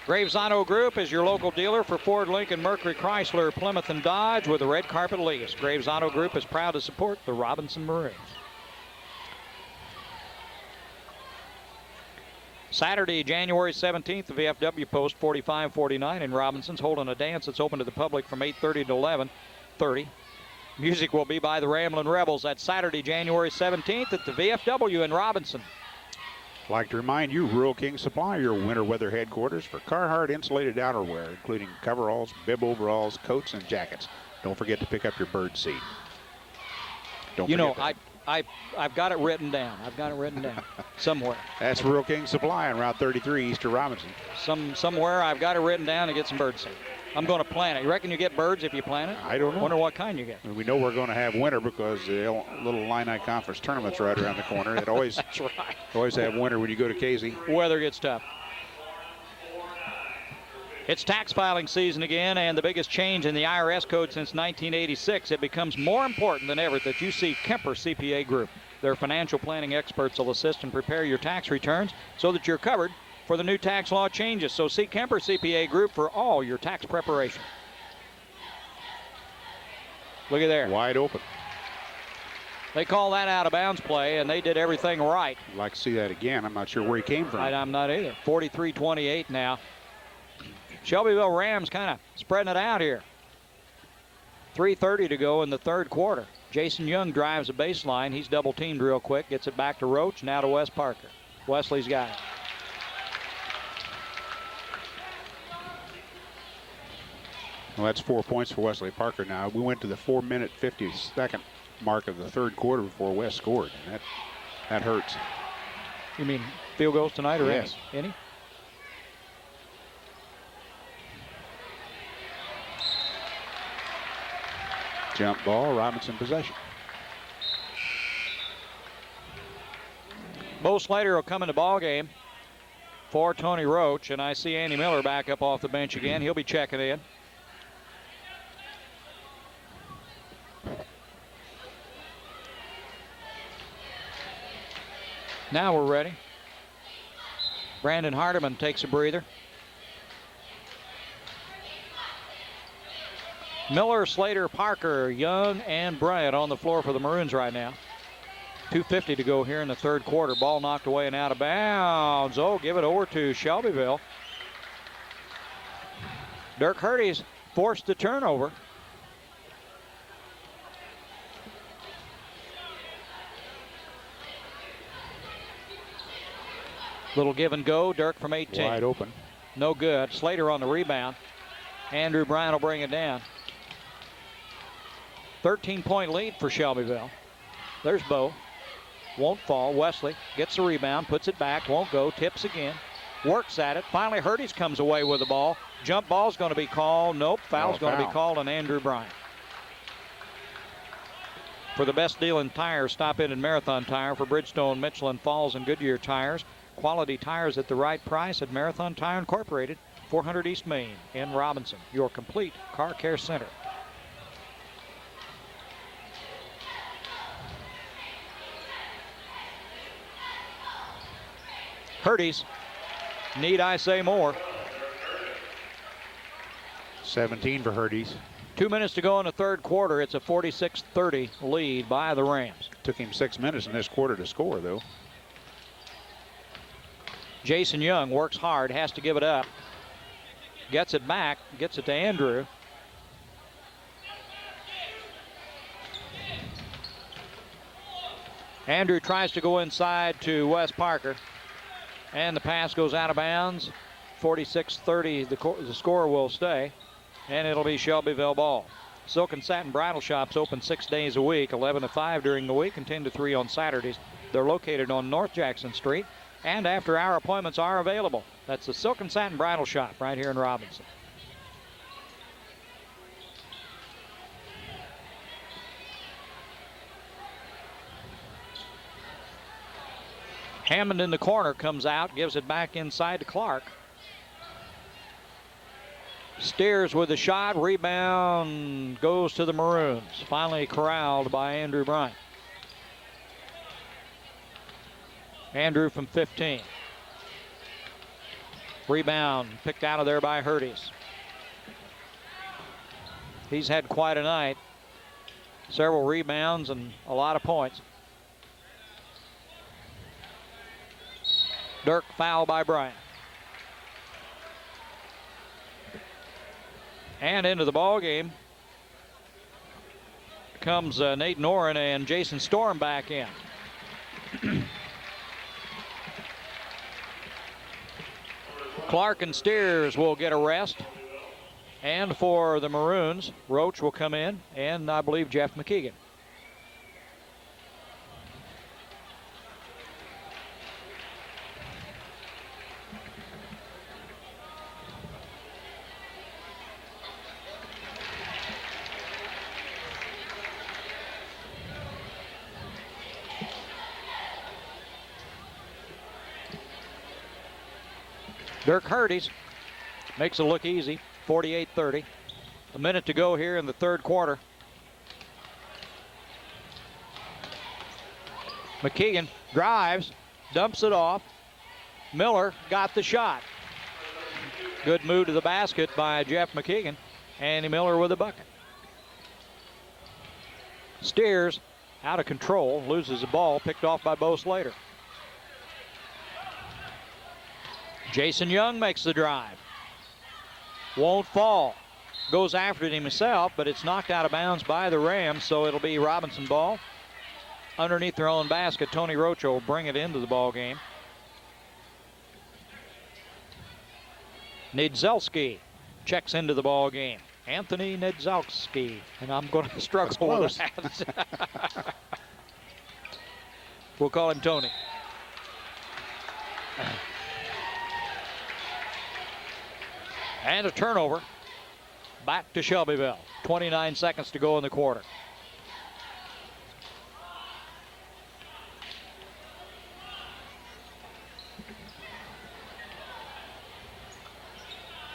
Graves Auto Group is your local dealer for Ford, Lincoln, Mercury, Chrysler, Plymouth, and Dodge with a red carpet lease. Graves Auto Group is proud to support the Robinson Maroons. Saturday, January 17th, the VFW Post 4549 in Robinson's holding a dance that's open to the public from 8:30 to 11:30. Music will be by the Ramblin' Rebels. That's Saturday, January 17th at the VFW in Robinson. I'd like to remind you, Rural King Supply, your winter weather headquarters for Carhartt insulated outerwear, including coveralls, bib overalls, coats, and jackets. Don't forget to pick up your bird seed. You know, I've got it written down. I've got it written down somewhere. That's Rural King Supply on Route 33 east of Robinson. Somewhere I've got it written down to get some bird seed. I'm going to plant it. You reckon you get birds if you plant it? I don't know. Wonder what kind you get. We know we're going to have winter because the little Illini Conference tournament's right around the corner. It always, That's right. Always have winter when you go to Casey. Weather gets tough. It's tax filing season again, and the biggest change in the IRS code since 1986. It becomes more important than ever that you see Kemper CPA Group. Their financial planning experts will assist and prepare your tax returns so that you're covered for the new tax law changes. So see Kemper CPA Group for all your tax preparation. Look at there. Wide open. They call that out of bounds play, and they did everything right. I'd like to see that again. I'm not sure where he came from. I'm not either. 43-28 now. Shelbyville Rams kind of spreading it out here. 3:30 to go in the third quarter. Jason Young drives the baseline. He's double teamed real quick. Gets it back to Roach. Now to Wes Parker. Wesley's got it. Well, that's 4 points for Wesley Parker now. We went to the 4-minute 50-second mark of the third quarter before Wes scored. And that hurts. You mean field goals tonight or yes. Any? Jump ball, Robinson possession. Bo Slater will come in the ball game for Tony Roach, and I see Andy Miller back up off the bench again. He'll be checking in. Now we're ready. Brandon Hardiman takes a breather. Miller, Slater, Parker, Young, and Bryant on the floor for the Maroons right now. 2:50 to go here in the third quarter. Ball knocked away and out of bounds. Oh, give it over to Shelbyville. Dirk Hurdy's forced the turnover. Little give and go. Dirk from 18. Wide open. No good. Slater on the rebound. Andrew Bryant will bring it down. 13-point lead for Shelbyville. There's Bo. Won't fall. Wesley gets the rebound, puts it back, won't go, tips again, works at it. Finally, Hurdy's comes away with the ball. Jump ball's going to be called. Nope, foul's going to be called on Andrew Bryant. For the best deal in tires, stop in at Marathon Tire for Bridgestone, Michelin, Falls, and Goodyear tires. Quality tires at the right price at Marathon Tire Incorporated, 400 East Main in Robinson, your complete car care center. Hurdy's, need I say more? 17 for Hurdy's. 2 minutes to go in the third quarter. It's a 46-30 lead by the Rams. Took him 6 minutes in this quarter to score, though. Jason Young works hard, has to give it up. Gets it back, gets it to Andrew. Andrew tries to go inside to Wes Parker. And the pass goes out of bounds. 46-30, the score will stay. And it'll be Shelbyville ball. Silk and Satin Bridal Shops open 6 days a week, 11 to 5 during the week and 10 to 3 on Saturdays. They're located on North Jackson Street, and after-hour appointments are available. That's the Silk and Satin Bridal Shop right here in Robinson. Hammond in the corner comes out, gives it back inside to Clark. Steers with the shot, rebound goes to the Maroons. Finally corralled by Andrew Bryant. Andrew from 15. Rebound picked out of there by Hurdy's. He's had quite a night. Several rebounds and a lot of points. Dirk fouled by Bryant. And into the ball game comes Nate Noren and Jason Storm back in. Clark and Steers will get a rest. And for the Maroons, Roach will come in, and I believe Jeff McKeegan. Dirk Hurdy's makes it look easy, 48-30. A minute to go here in the third quarter. McKeegan drives, dumps it off. Miller got the shot. Good move to the basket by Jeff McKeegan. Andy Miller with a bucket. Steers out of control, loses the ball, picked off by Bo Slater. Jason Young makes the drive. Won't fall. Goes after it himself, but it's knocked out of bounds by the Rams, so it'll be Robinson ball. Underneath their own basket, Tony Rocha will bring it into the ball game. Niedzelski checks into the ball game. Anthony Niedzelski, and I'm going to struggle with that. We'll call him Tony. And a turnover. Back to Shelbyville. 29 seconds to go in the quarter.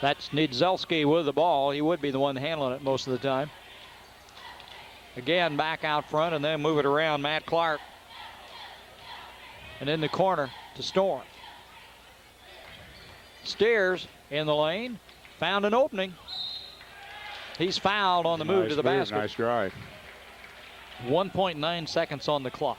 That's Niedzelski with the ball. He would be the one handling it most of the time. Again, back out front and then move it around. Matt Clark. And in the corner to Storm. Steers in the lane. Found an opening. He's fouled on the move to the basket. Nice drive. 1.9 seconds on the clock.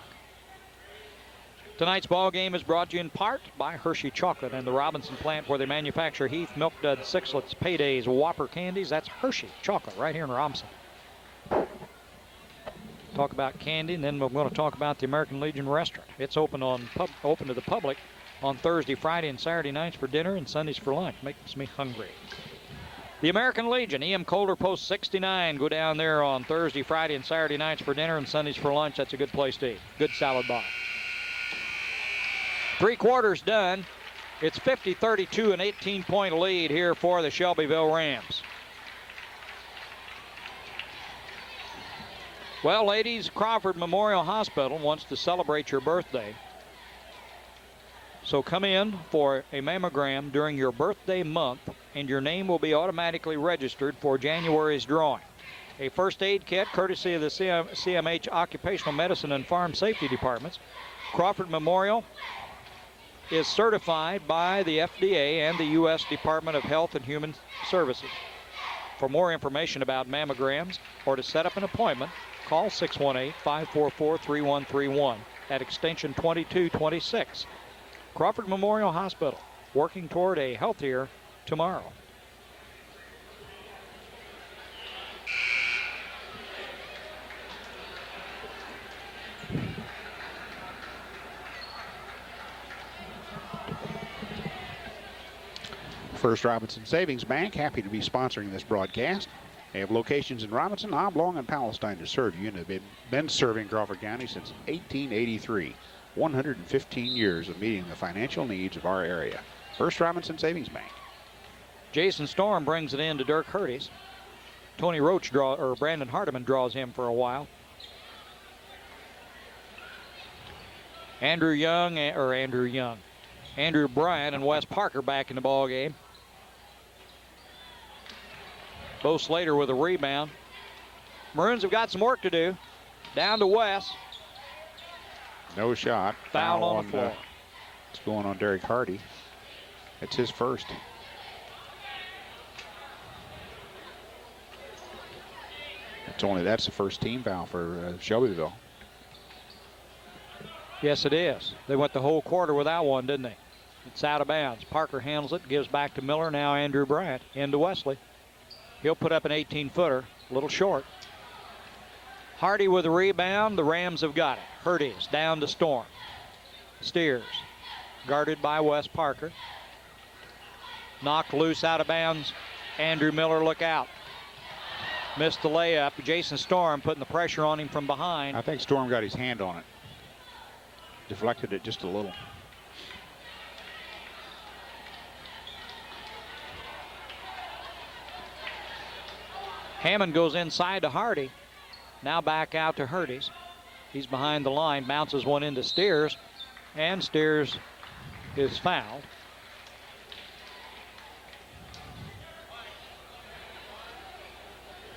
Tonight's ball game is brought to you in part by Hershey Chocolate and the Robinson plant where they manufacture Heath, Milk Duds, Sixlets, Paydays, Whopper candies. That's Hershey Chocolate right here in Robinson. Talk about candy, and then we're going to talk about the American Legion restaurant. It's open to the public on Thursday, Friday, and Saturday nights for dinner and Sundays for lunch. Makes me hungry. The American Legion, E.M. Colder Post 69. Go down there on Thursday, Friday, and Saturday nights for dinner and Sundays for lunch. That's a good place to eat. Good salad bar. 3 quarters done. It's 50-32, an 18-point lead here for the Shelbyville Rams. Well, ladies, Crawford Memorial Hospital wants to celebrate your birthday. So come in for a mammogram during your birthday month, and your name will be automatically registered for January's drawing. A first aid kit, courtesy of the CMH Occupational Medicine and Farm Safety Departments. Crawford Memorial is certified by the FDA and the U.S. Department of Health and Human Services. For more information about mammograms or to set up an appointment, call 618-544-3131 at extension 2226. Crawford Memorial Hospital, working toward a healthier tomorrow. First Robinson Savings Bank, happy to be sponsoring this broadcast. They have locations in Robinson, Oblong, and Palestine to serve you, and have been serving Crawford County since 1883. 115 years of meeting the financial needs of our area. First Robinson Savings Bank. Jason Storm brings it in to Dirk Hurties. Tony Roach Brandon Hardiman draws him for a while. Andrew Bryant and Wes Parker back in the ball game. Bo Slater with a rebound. Maroons have got some work to do. Down to Wes. No shot. Foul on the floor. It's going on Derek Hardy. It's his first. That's the first team foul for Shelbyville. Yes, it is. They went the whole quarter without one, didn't they? It's out of bounds. Parker handles it, gives back to Miller. Now Andrew Bryant into Wesley. He'll put up an 18-footer, a little short. Hardy with a rebound. The Rams have got it. Hurties down to Storm. Steers, guarded by Wes Parker. Knocked loose out of bounds. Andrew Miller, look out. Missed the layup. Jason Storm putting the pressure on him from behind. I think Storm got his hand on it. Deflected it just a little. Hammond goes inside to Hardy. Now back out to Hurties. He's behind the line, bounces one into Steers, and Steers is fouled.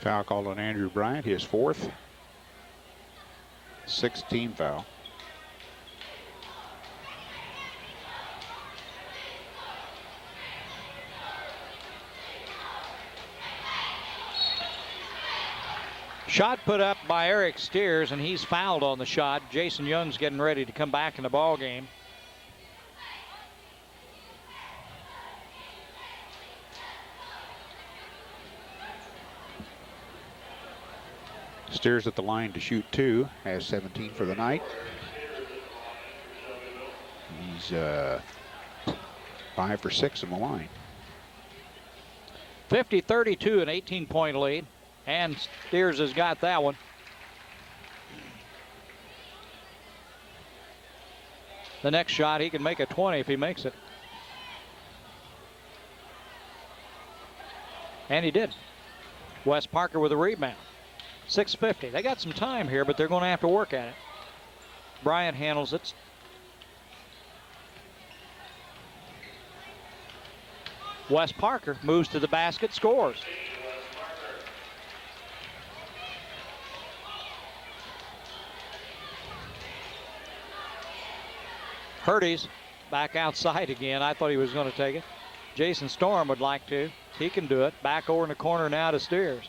Foul called on Andrew Bryant, his fourth. 6th foul. Shot put up by Eric Steers, and he's fouled on the shot. Jason Young's getting ready to come back in the ball game. Steers at the line to shoot 2, has 17 for the night. He's 5 for 6 in the line. 50-32, an 18-point lead, and Steers has got that one. The next shot, he can make a 20 if he makes it. And he did. Wes Parker with a rebound. 6:50. They got some time here, but they're going to have to work at it. Bryant handles it. Wes Parker moves to the basket, scores. Hurdy's back outside again. I thought he was going to take it. Jason Storm would like to. He can do it. Back over in the corner now to Steers.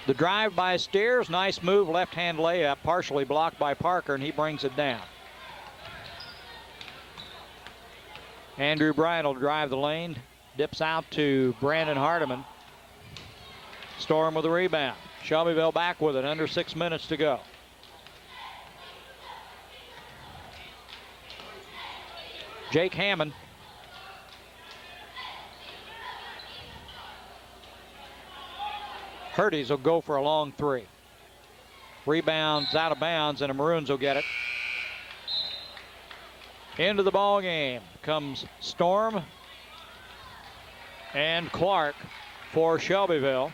The drive by Steers, nice move, left-hand layup, partially blocked by Parker, and he brings it down. Andrew Bryant will drive the lane, dips out to Brandon Hardiman. Storm with the rebound. Shelbyville back with it, under 6 minutes to go. Jake Hammond. Hurdy's will go for a long 3. Rebounds out of bounds, and the Maroons will get it. Into the ball game comes Storm and Clark for Shelbyville.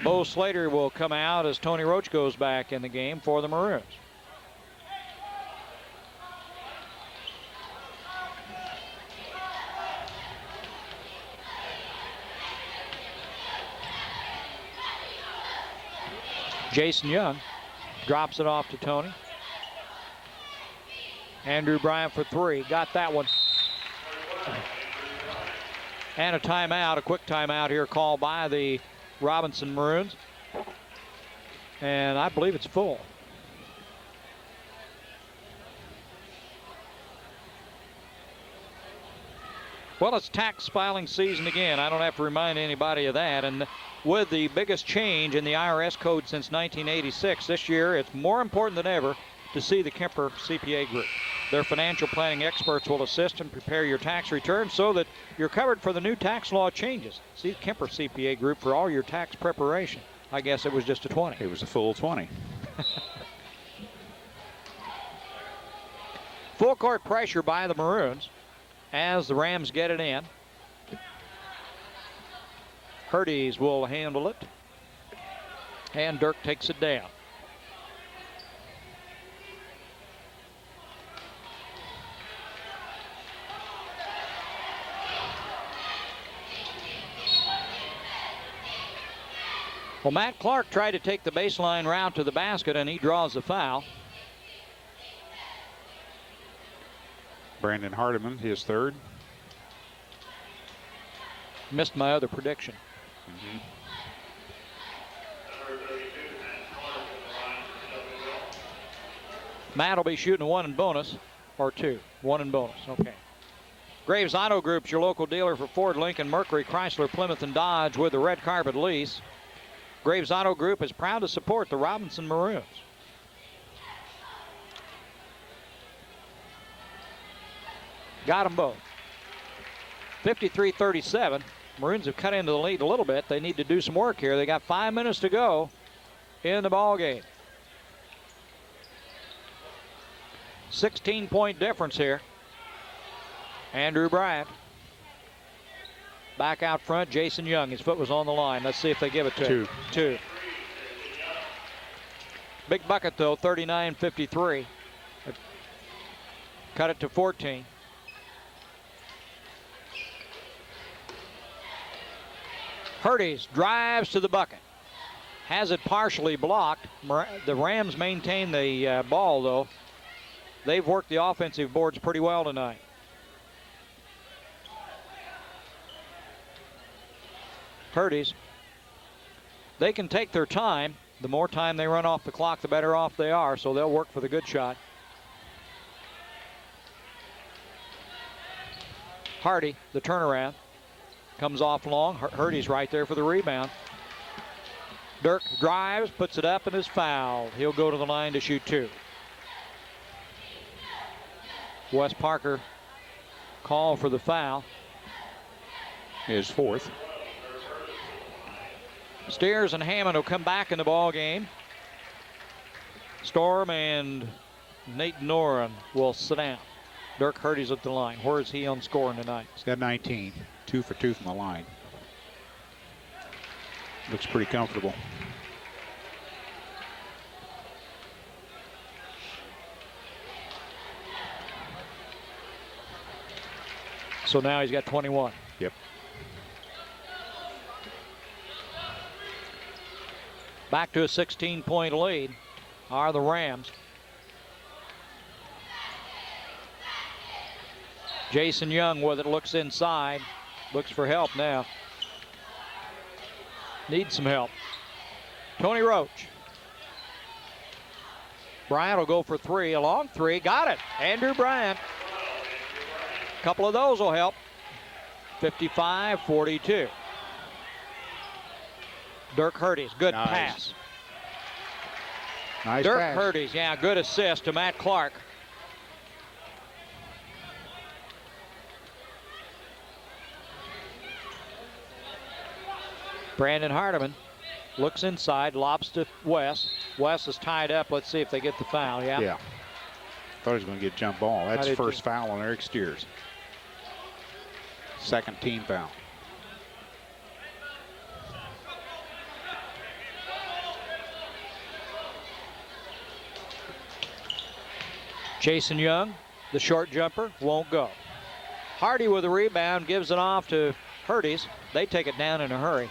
Bo Slater will come out as Tony Roach goes back in the game for the Maroons. Jason Young drops it off to Tony. Andrew Bryant for 3. Got that one. And a timeout, a quick timeout here called by the Robinson Maroons. And I believe it's full. Well, it's tax filing season again. I don't have to remind anybody of that. And with the biggest change in the IRS code since 1986, this year it's more important than ever to see the Kemper CPA Group. Their financial planning experts will assist and prepare your tax return so that you're covered for the new tax law changes. See Kemper CPA Group for all your tax preparation. I guess it was just a 20. It was a full 20. Full court pressure by the Maroons as the Rams get it in. Hurdy's will handle it. And Dirk takes it down. Well, Matt Clark tried to take the baseline route to the basket, and he draws the foul. Brandon Hardiman, his 3rd. Missed my other prediction. Mm-hmm. Matt will be shooting 1 in bonus, or 2. 1 in bonus, okay. Graves Auto Group's your local dealer for Ford, Lincoln, Mercury, Chrysler, Plymouth, and Dodge with the red carpet lease. Graves Auto Group is proud to support the Robinson Maroons. Got them both. 53-37. Maroons have cut into the lead a little bit. They need to do some work here. They got 5 minutes to go in the ball game. 16-point difference here. Andrew Bryant. Back out front, Jason Young. His foot was on the line. Let's see if they give it to him. 2. Big bucket, though, 39-53. Cut it to 14. Hurdy's drives to the bucket. Has it partially blocked. The Rams maintain the ball, though. They've worked the offensive boards pretty well tonight. Hurdy's. They can take their time. The more time they run off the clock, the better off they are, so they'll work for the good shot. Hardy, the turnaround. Comes off long. Hurdy's right there for the rebound. Dirk drives, puts it up, and is fouled. He'll go to the line to shoot 2. Wes Parker called for the foul. His 4th. Steers and Hammond will come back in the ball game. Storm and Nate Noren will sit down. Dirk Hurdy's at the line. Where is he on scoring tonight? He's got 19. 2 for 2 from the line. Looks pretty comfortable. So now he's got 21. Yep. Back to a 16-point lead are the Rams. Jason Young with it, looks inside, looks for help now. Needs some help. Tony Roach. Bryant will go for 3, a long 3, got it. Andrew Bryant. A couple of those will help. 55-42. Dirk Hurdy's, good Nice. pass. Nice Dirk pass. Hurdy's, yeah, good assist to Matt Clark. Brandon Hardiman looks inside, lobs to Wes. Wes is tied up. Let's see if they get the foul, yeah? Yeah. Thought he was going to get jump ball. That's did first too. foul on Eric Steers. Second team foul. Jason Young, the short jumper, won't go. Hardy with a rebound, gives it off to Hurdy's. They take it down in a hurry.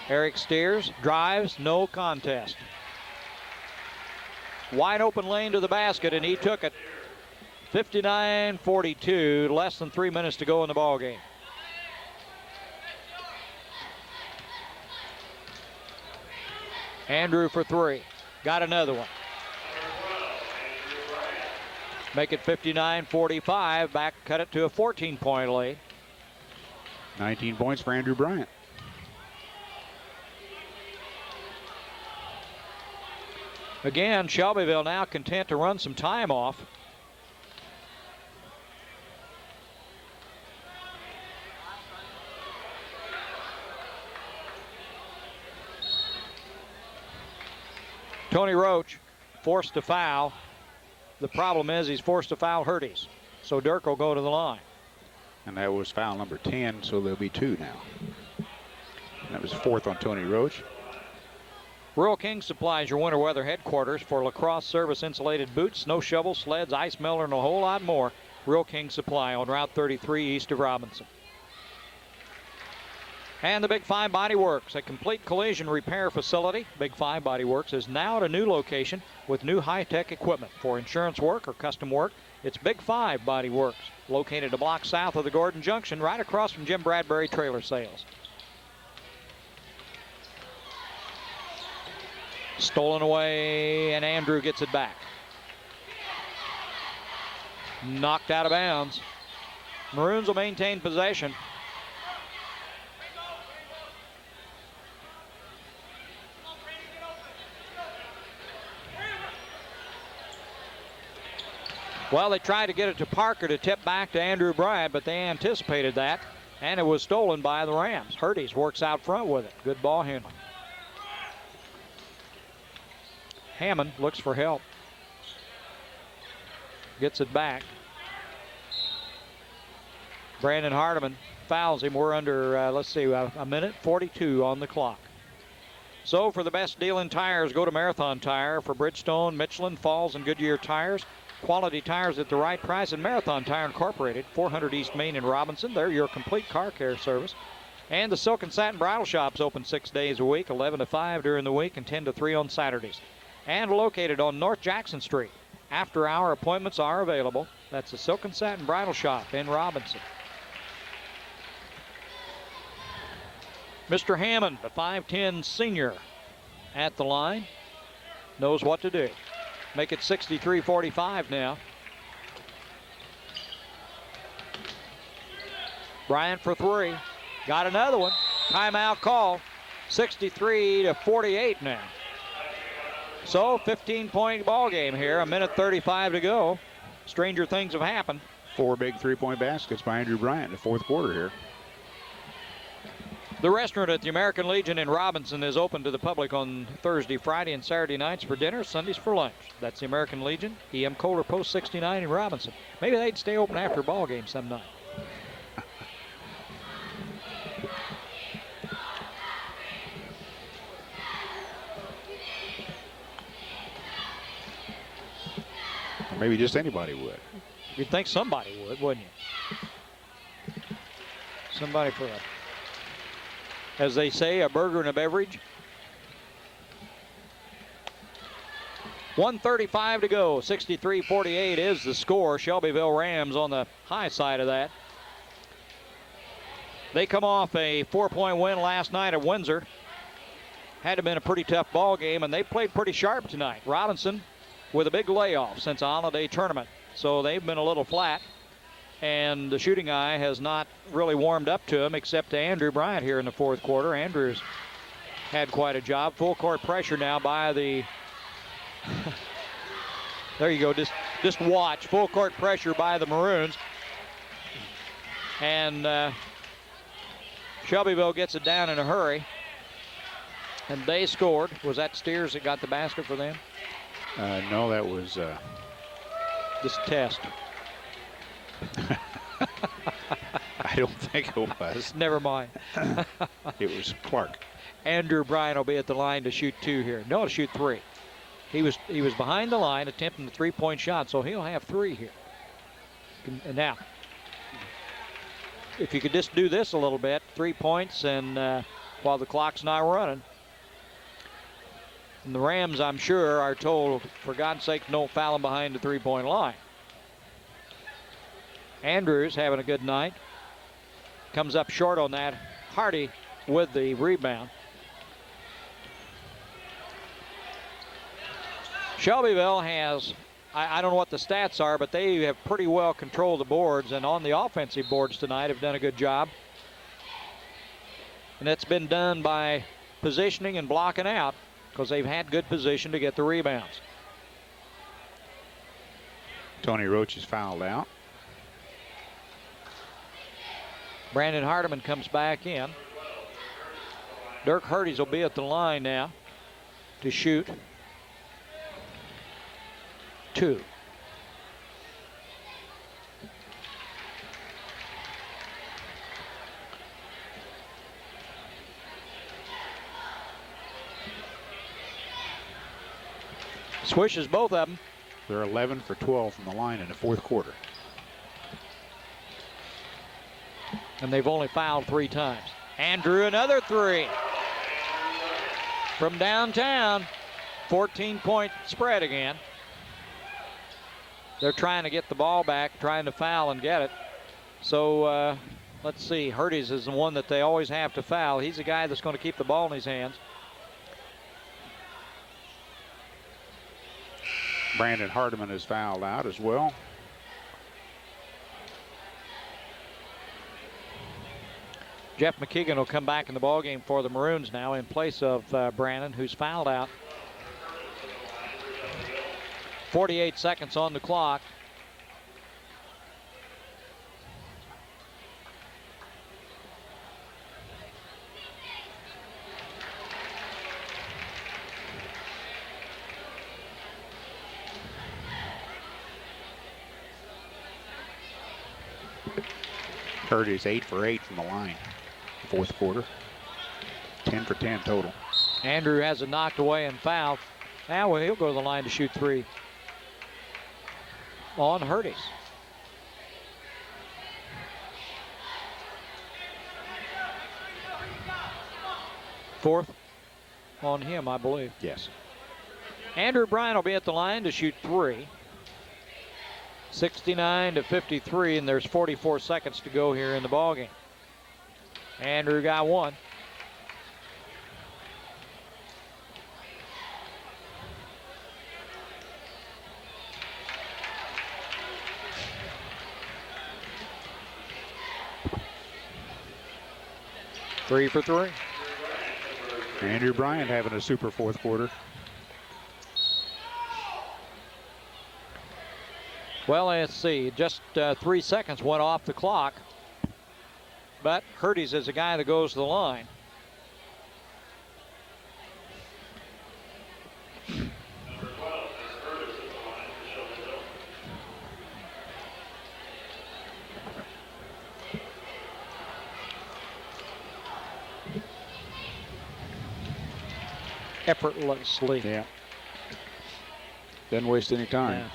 Eric Steers drives, no contest. Wide open lane to the basket, and he took it. 59-42, less than 3 minutes to go in the ball game. Andrew for 3, got another one. Make it 59-45, back, cut it to a 14-point lead. 19 points for Andrew Bryant. Again, Shelbyville now content to run some time off. Tony Roach forced to foul. The problem is he's forced to foul Hurdy's. So Dirk will go to the line. And that was foul number 10, so there'll be 2 now. And that was 4th on Tony Roach. Rural King supplies your winter weather headquarters for lacrosse service insulated boots, snow shovels, sleds, ice melter, and a whole lot more. Rural King Supply on Route 33 east of Robinson. And the Big 5 Body Works, a complete collision repair facility. Big 5 Body Works is now at a new location with new high-tech equipment for insurance work or custom work. It's Big 5 Body Works, located a block south of the Gordon Junction, right across from Jim Bradbury Trailer Sales. Stolen away, and Andrew gets it back. Knocked out of bounds. Maroons will maintain possession. Well, they tried to get it to Parker to tip back to Andrew Bryant, but they anticipated that, and it was stolen by the Rams. Hurdy's works out front with it. Good ball handling. Hammond looks for help. Gets it back. Brandon Hardiman fouls him. We're under, a minute 42 on the clock. So for the best deal in tires, go to Marathon Tire. For Bridgestone, Michelin, Falls, and Goodyear tires. Quality tires at the right price, and Marathon Tire Incorporated, 400 East Main in Robinson. They're your complete car care service. And the Silk and Satin Bridal Shop's open 6 days a week, 11 to 5 during the week, and 10 to 3 on Saturdays. And located on North Jackson Street. After-hour appointments are available. That's the Silk and Satin Bridal Shop in Robinson. Mr. Hammond, the 5'10 senior at the line, knows what to do. Make it 63-45 now. Bryant for three. Got another one. Timeout call. 63-48 now. So 15-point ball game here. 1:35 to go. Stranger things have happened. 4 big three-point baskets by Andrew Bryant in the fourth quarter here. The restaurant at the American Legion in Robinson is open to the public on Thursday, Friday, and Saturday nights for dinner, Sundays for lunch. That's the American Legion, E.M. Kohler, Post 69 in Robinson. Maybe they'd stay open after a ball game some night. Maybe just anybody would. You'd think somebody would, wouldn't you? Somebody for as they say, a burger and a beverage. 1:35 to go. 63-48 is the score. Shelbyville Rams on the high side of that. They come off a 4-point win last night at Windsor. Had to have been a pretty tough ball game, and they played pretty sharp tonight. Robinson with a big layoff since the holiday tournament. So they've been a little flat, and the shooting eye has not really warmed up to him except to Andrew Bryant here in the fourth quarter. Andrew's had quite a job. Full court pressure now by the there you go, just watch. Full court pressure by the Maroons. And Shelbyville gets it down in a hurry. And they scored. Was that Steers that got the basket for them? No, that was this test. I don't think it was. Never mind. It was Clark. Andrew Bryant will be at the line to shoot two here. No, to shoot three. He was behind the line attempting the three-point shot, so he'll have three here. And now, if you could just do this a little bit, 3 points, and while the clock's not running. And the Rams, I'm sure, are told, for God's sake, don't foul him behind the three-point line. Andrews having a good night. Comes up short on that. Hardy with the rebound. Shelbyville has, I don't know what the stats are, but they have pretty well controlled the boards, and on the offensive boards tonight have done a good job. And it's been done by positioning and blocking out, because they've had good position to get the rebounds. Tony Roach is fouled out. Brandon Hardiman comes back in. Dirk Hurties will be at the line now to shoot two. Swishes both of them. They're 11 for 12 from the line in the fourth quarter. And they've only fouled 3 times. Andrew, another three. From downtown, 14-point spread again. They're trying to get the ball back, trying to foul and get it. So let's see. Hurties is the one that they always have to foul. He's the guy that's going to keep the ball in his hands. Brandon Hardiman is fouled out as well. Jeff McKeegan will come back in the ballgame for the Maroons now in place of Brandon, who's fouled out. 48 seconds on the clock. Hurties 8 for 8 from the line. Fourth quarter. 10 for 10 total. Andrew has it knocked away and fouled. Now he'll go to the line to shoot three. On Hurties. Fourth on him, I believe. Yes. Andrew Bryant will be at the line to shoot three. 69-53, and there's 44 seconds to go here in the ballgame. Andrew got one. 3 for 3. Andrew Bryant having a super fourth quarter. Well, let's see. Just 3 seconds went off the clock. But Hurties is a guy that goes to the line. Effortlessly. Yeah. Doesn't waste any time. Yeah.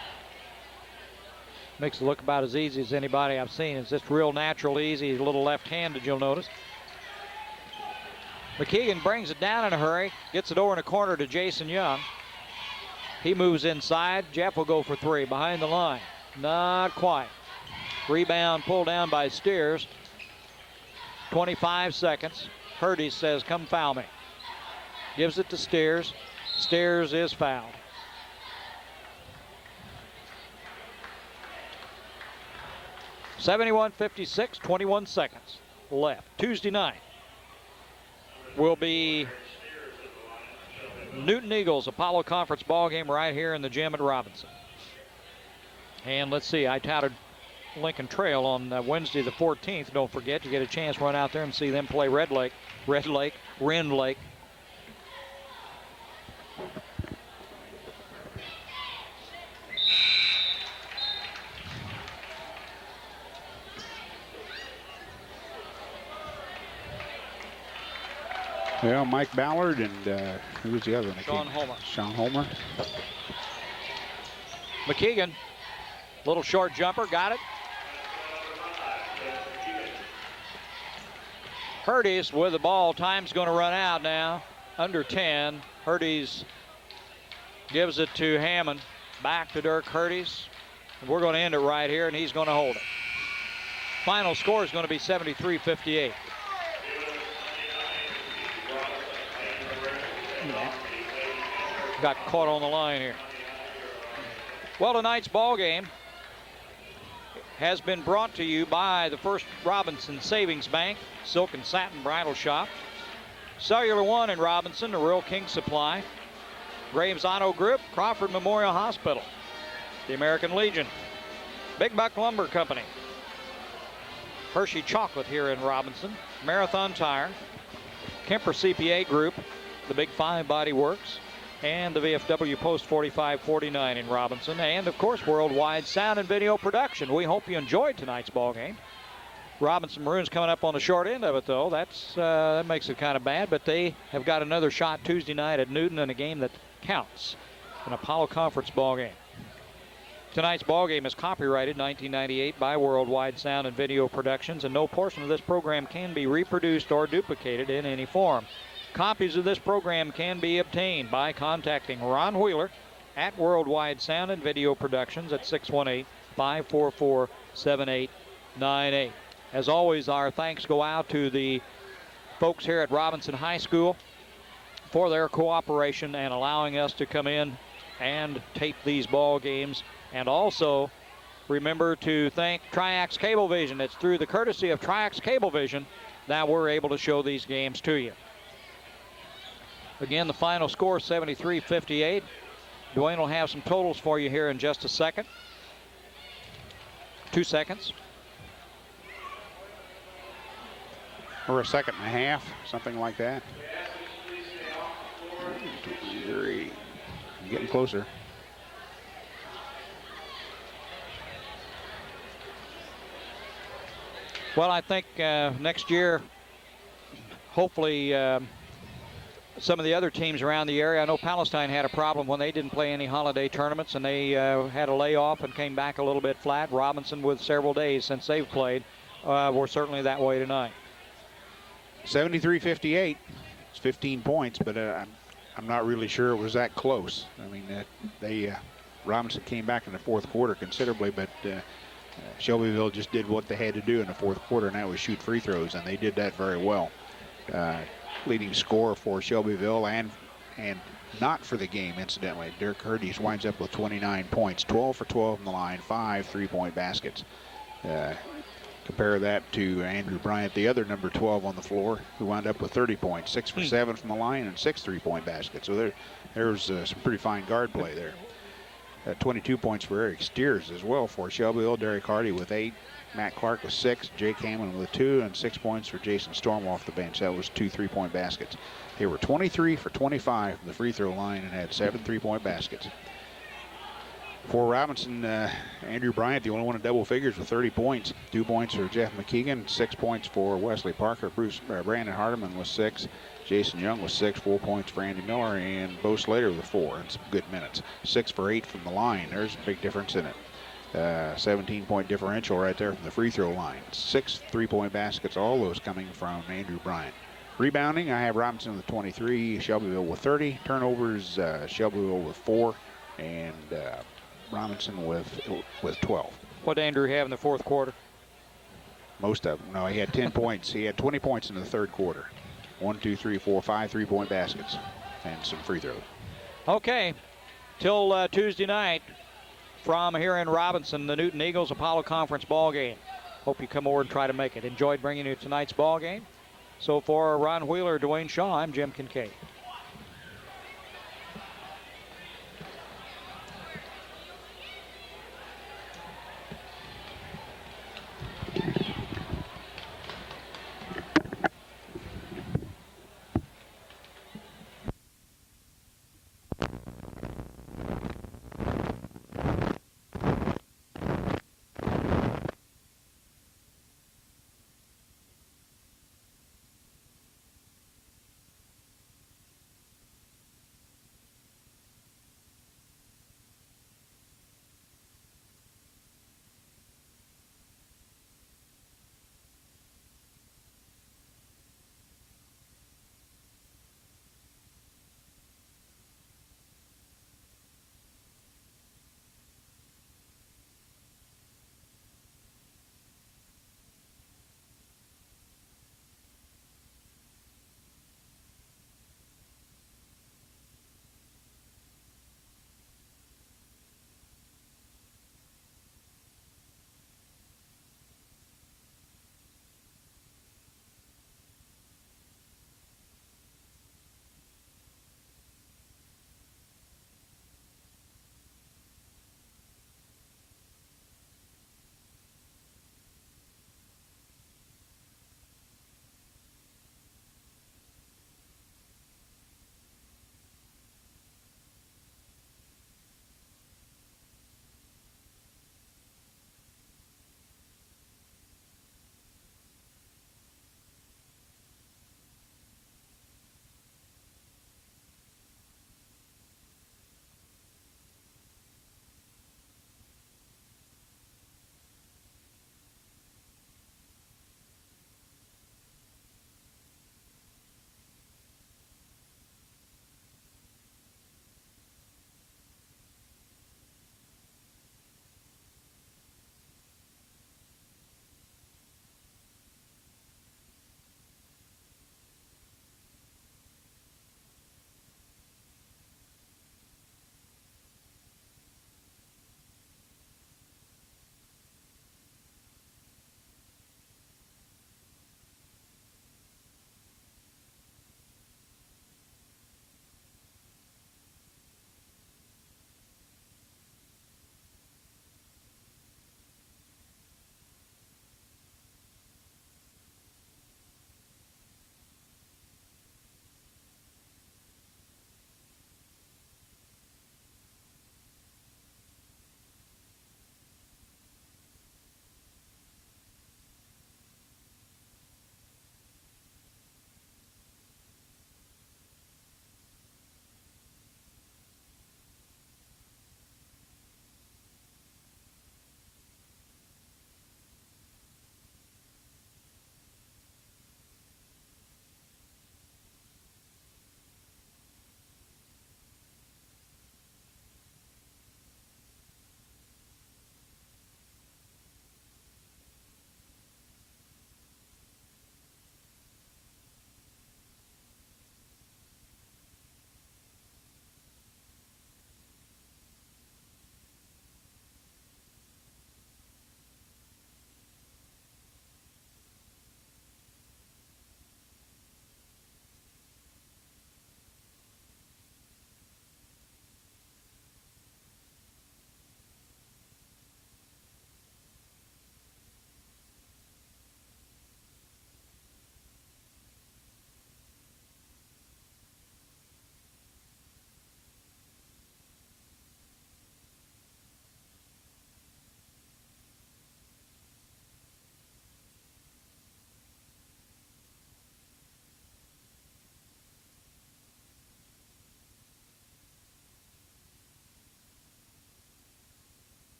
Makes it look about as easy as anybody I've seen. It's just real natural easy. He's a little left-handed, you'll notice. McKeegan brings it down in a hurry. Gets it over in the corner to Jason Young. He moves inside. Jeff will go for 3 behind the line. Not quite. Rebound pulled down by Steers. 25 seconds. Hurties says, come foul me. Gives it to Steers. Steers is fouled. .71-56, 21 seconds left. Tuesday night will be Newton Eagles Apollo Conference ball game right here in the gym at Robinson. And let's see, I touted Lincoln Trail on Wednesday the 14th. Don't forget, you get a chance to run out there and see them play Rend Lake. Well, Mike Ballard and who was the other one? Sean Homer. Sean Homer. McKeegan, little short jumper, got it. Hurties with the ball. Time's going to run out now. Under 10. Hurties gives it to Hammond. Back to Dirk Hurties. And we're going to end it right here, and he's going to hold it. Final score is going to be 73-58. Got caught on the line here. Well, tonight's ball game has been brought to you by the First Robinson Savings Bank, Silk and Satin Bridal Shop, Cellular One in Robinson, the Rural King Supply, Graves Auto Group, Crawford Memorial Hospital, the American Legion, Big Buck Lumber Company, Hershey Chocolate here in Robinson, Marathon Tire, Kemper CPA Group, the Big Five Body Works, and the VFW Post 4549 in Robinson, and of course Worldwide Sound and Video Production. We hope you enjoyed tonight's ball game. Robinson Maroons coming up on the short end of it, though. That makes it kind of bad, but they have got another shot Tuesday night at Newton in a game that counts, an Apollo Conference ball game. Tonight's ball game is copyrighted 1998 by Worldwide Sound and Video Productions, and no portion of this program can be reproduced or duplicated in any form. Copies of this program can be obtained by contacting Ron Wheeler at Worldwide Sound and Video Productions at 618-544-7898. As always, our thanks go out to the folks here at Robinson High School for their cooperation and allowing us to come in and tape these ball games. And also, remember to thank Triax Cablevision. It's through the courtesy of Triax Cablevision that we're able to show these games to you. Again, the final score, 73-58. Dwayne will have some totals for you here in just a second. 2 seconds. Or a second and a half, something like that. 3. Getting closer. Well, I think next year, hopefully, some of the other teams around the area, I know Palestine had a problem when they didn't play any holiday tournaments and they had a layoff and came back a little bit flat. Robinson, with several days since they've played, were certainly that way tonight. 73-58. It's 15 points, but I'm not really sure it was that close. I mean, Robinson came back in the fourth quarter considerably, but Shelbyville just did what they had to do in the fourth quarter, and that was shoot free throws, and they did that very well. Leading scorer for Shelbyville and not for the game, incidentally. Dirk Hurties winds up with 29 points, 12 for 12 on the line, 5 3-point baskets. Compare that to Andrew Bryant, the other number 12 on the floor, who wound up with 30 points, 6 for 7 from the line and 6 3-point baskets. So there's some pretty fine guard play there. 22 points for Eric Steers as well for Shelbyville. Derek Hardy with 8, Matt Clark with 6, Jake Hammond with 2, and 6 points for Jason Storm off the bench. That was 2 3-point baskets. They were 23 for 25 from the free throw line and had 7 3-point baskets. For Robinson, Andrew Bryant, the only one in double figures with 30 points. 2 points for Jeff McKeegan, 6 points for Wesley Parker. Brandon Hardiman with 6. Jason Young with 6, 4 points for Andy Miller, and Bo Slater with 4, and some good minutes. 6 for 8 from the line. There's a big difference in it. 17-point differential right there from the free throw line. 6 3-point baskets, all those coming from Andrew Bryant. Rebounding, I have Robinson with 23, Shelbyville with 30. Turnovers, Shelbyville with 4, and Robinson with 12. What did Andrew have in the fourth quarter? Most of them. No, he had 10 points. He had 20 points in the third quarter. 1, 2, 3, 4, 5 3-point baskets and some free throws. Okay, till Tuesday night from here in Robinson, the Newton Eagles Apollo Conference ball game. Hope you come over and try to make it. Enjoyed bringing you tonight's ball game. So for Ron Wheeler, Dwayne Shaw, I'm Jim Kincaid.